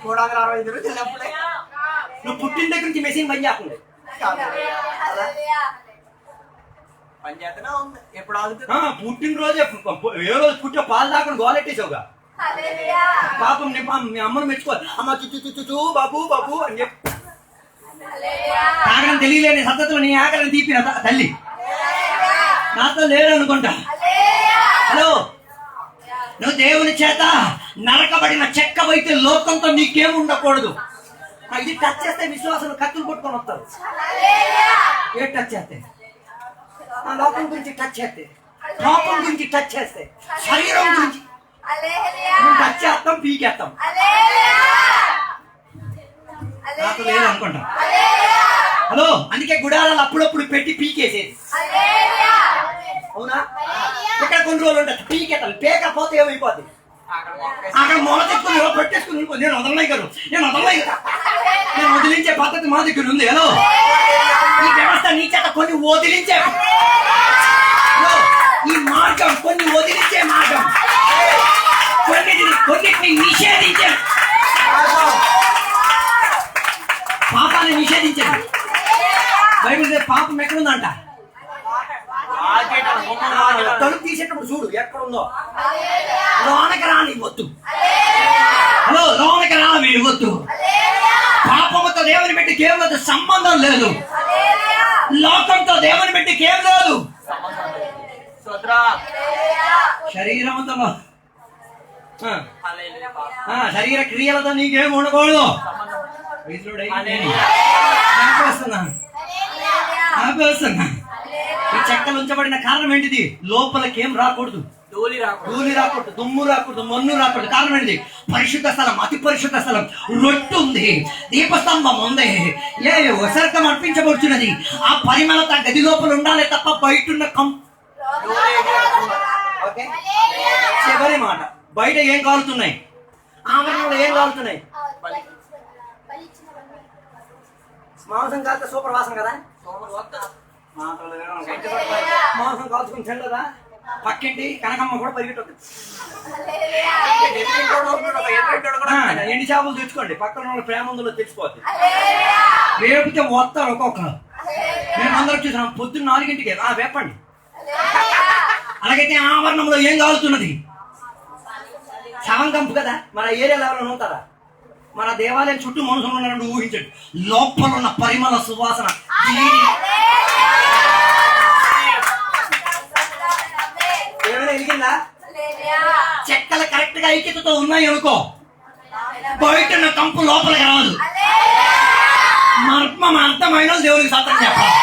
S2: 365 రోజులు అప్పుడే
S1: నువ్వు పుట్టిన దగ్గర నుంచి మెషిన్ పని చేస్తుంది.
S2: పనిచేతనే ఉంది. ఎప్పుడు
S1: పుట్టినరోజు ఏ రోజు పుట్టిన పాలు దాకా గోలెట్టేసావుగా. పాపం మీ అమ్మను మెచ్చుకోవాలి. అమ్మ చూ బాబు బాబు అని చెప్పి తాగడం తెలియలేని సత్తలో నీ ఆకలిని తీపిన తల్లి నాతో లేరు అనుకుంటా. హలో, నువ్వు దేవుని చేత నరకబడిన చెక్కవైతే లోకంతో నీకేం ఉండకూడదు. ఇది టచ్ చేస్తే విశ్వాసం కత్తులు పట్టుకొని వస్తారు. ఏ టచ్ చేస్తే? లోకం గురించి టచ్ చేస్తే, పాపం గురించి టచ్ చేస్తే, శరీరం గురించి టచ్ చేస్తాం, పీకేస్తాం. నాతో లేదు అనుకుంటాం. హలో, అందుకే గుడారాలు అప్పుడప్పుడు పెట్టి పీకేసేది. అవునా? ఇక్కడ కొన్ని రోజులు ఉంటుంది పీకేతాను, పేకపోతే ఏమైపోతుంది? అక్కడ మొల తెచ్చుకుని పెట్టేసుకుని నేను వదలనాయి గారు, నేను వదిలించే పద్ధతి మా దగ్గర ఉంది. హలో, ఈ వ్యవస్థ నీ చేత కొన్ని వదిలించే, ఈ మార్గం కొన్ని వదిలించే మార్గం, కొన్నిటిని నిషేధించే, పాపాన్ని నిషేధించండి. బైబిల్ పాపం ఎక్కడుందంట? తలుపు తీసేటప్పుడు చూడు ఎక్కడుందో. లోనకి రానివ్వద్దు. హలో, లోనకి రానివ్వద్దు. పాపముతో దేవుని పెట్టి కేవలం సంబంధం లేదు, లోకంతో దేవుని పెట్టి కేవలం లేదు. శరీరంతో శరీర క్రియలతో నీకేం ఉండకూడదు. ఈ చెక్కలు ఉంచబడిన కారణం ఏంటిది? లోపలికి ఏం రాకూడదు, ధూళి రాకూడదు, దుమ్ము రాకూడదు, మన్ను రాకూడదు. కారణం ఏంటిది? పరిశుద్ధ స్థలం, అతి పరిశుద్ధ స్థలం. రొట్టు ఉంది, దీపస్తంభం ఉంది, వసర్గం అర్పించబడుతున్నది. ఆ పరిమళత గది లోపల ఉండాలి తప్ప బయట ఉన్న చివరి మాట, బయట ఏం కాలుతున్నాయి? ఆవరణలో ఏం కాలుతున్నాయి? మాంసం కాలితే సూపర్ వాసన కదా. మాంసం కాల్చుకుని తినలేదా? పక్కింటి కనకమ్మ కూడా పరిగెట్టు. ఎండి చేపలు తెచ్చుకోండి, పక్కన వాళ్ళ ప్రేమ ఉందో తెలిసిపోద్ది. వేపితే వస్తారు ఒక్కొక్కరు. మేము అందరం చూసాం పొద్దున్న 4 గంటలకి వేపండి. అలాగైతే ఆవరణంలో ఏం కాలుతున్నది? శవం కంపు కదా. మన ఏరియాలో ఎవరైనా ఉంటారా? మన దేవాలయం చుట్టూ మనుషులు ఉన్నారని ఊహించండి. లోపల ఉన్న పరిమళ సువాసన ఏమైనా వెలిగిందా? చెక్కలు కరెక్ట్ గా ఐక్యతతో ఉన్నాయి అనుకో, బయట ఉన్న కంపు లోపలికి రాదు. మర్మం అర్థమైన దేవుడికి సత్యం చెప్పాలి.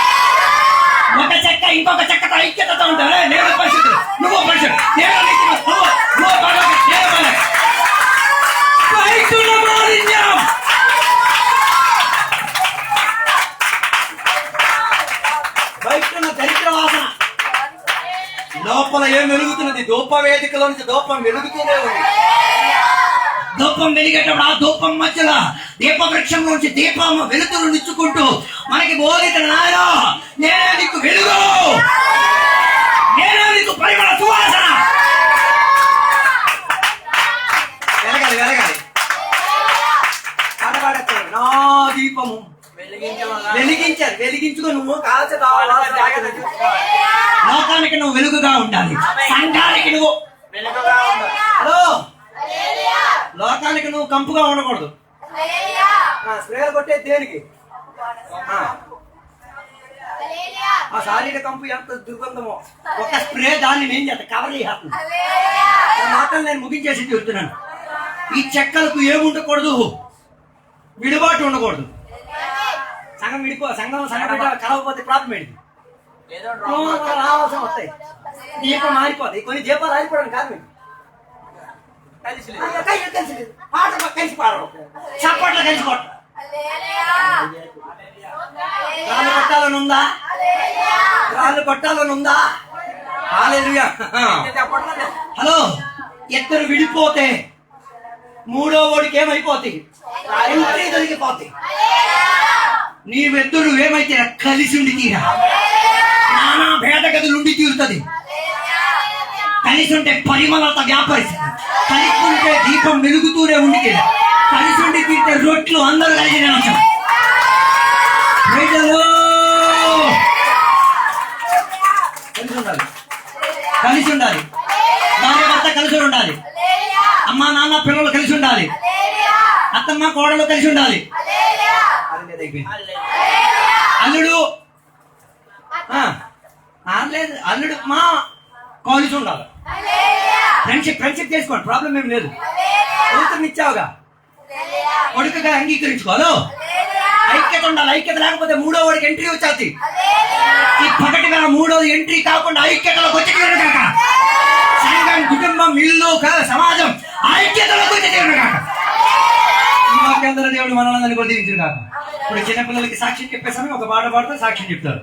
S1: ఒక చెక్క ఇంకొక చెక్కతో ఐక్యతతో ఉంటారు. నేను పరిశుద్ధుడు, నువ్వు పరిశుద్ధుడు, బయట దరిద్ర వాసన, లోపల ఏం వెలుగుతున్నది? ధూప వేదికలో నుంచి ధూపం వెలుగుతూనే ఉంది. ధూపం వెలిగేటప్పుడు ఆ ధూపం మధ్యలో దీప వృక్షం నుంచి దీపం వెలుతురు నిచ్చుకుంటూ మనకి బోధిత నాయనా, నేనే నీకు వెలుగు, నేనే నీకు పరిమళ సువాసన. వెలగాలి వెలగాలి. నా దీపము వెలిగించారు, వెలిగించుకో. నువ్వు లోకానికి నువ్వు వెలుగుగా ఉండాలి, సంఘానికి నువ్వు వెలుగుగా ఉండాలి. హలో, లోకానికి నువ్వు కంపుగా ఉండకూడదు. స్ప్రేలు కొట్టే దేనికి? ఆ శారీరక కంపు ఎంత దుర్గంధమో. ఒక స్ప్రే దాన్ని నేను చేస్తా కవర్ చేస్తాను. మాటలు నేను ముగించేసి చెప్తున్నాను. ఈ చెక్కలకు ఏముండకూడదు? విడిబాటు ఉండకూడదు. సంఘం కలవకపోతే ప్రాబ్లం ఏంటి? రావాల్సిన వస్తాయి, దీపం మారిపోతాయి. కొన్ని దీపాలు ఆరిపోవడానికి కారణం కలిసి పాడడం, చప్పట్లు కలిసి కొట్టడం. రాళ్ళు కొట్టాలనుందా? రాళ్ళు కొట్టాలనుందా? హలో, ఇద్దరు విడిపోతే మూడో వాడికి ఏమైపోతాయి? ఎంట్రీ దొరికిపోతాయి. నీవెద్దరు ఏమైతే కలిసి ఉండి తీరా. నానా భేద గదులుండి తీరుతుంది. కలిసి ఉంటే పరిమళత వ్యాపరిస్తుంది. కలిసి ఉంటే దీపం వెలుగుతూనే ఉండి తీరా. కలిసి ఉండి తీరితే రొట్లు అందరూ కలిసి తినవచ్చు. కలిసి ఉండాలి, కలిసి ఉండాలి. భార్య భర్త కలిసి ఉండాలి. అమ్మ నాన్న పిల్లలు కలిసి ఉండాలి. అత్తమ్మ కోడలు కలిసి ఉండాలి. అల్లుడు అల్లుడు మా కలిసి ఉండాలి. ఫ్రెండ్షిప్ చేసుకోండి, ప్రాబ్లం ఏం లేదు. కూతురునిచ్చావుగా, కొడుకుగా అంగీకరించుకోవాలి. ఐక్యత ఉండాలి. ఐక్యత లేకపోతే మూడో వాడికి ఎంట్రీ వచ్చేది. ఈ పగటి వేళ మూడోది ఎంట్రీ కాకుండా ఐక్యతలోకి వచ్చి కాక సంఘం, కుటుంబం, ఇల్లు, సమాజం ఐక్యతలోకి వచ్చి కాక దేవుడు మనల్ని కూడా దీవించును కాక. ఇప్పుడు చిన్నపిల్లలకి సాక్ష్యం చెప్పేసాను, ఒక పాట పాడతారు, సాక్ష్యం చెప్తారు.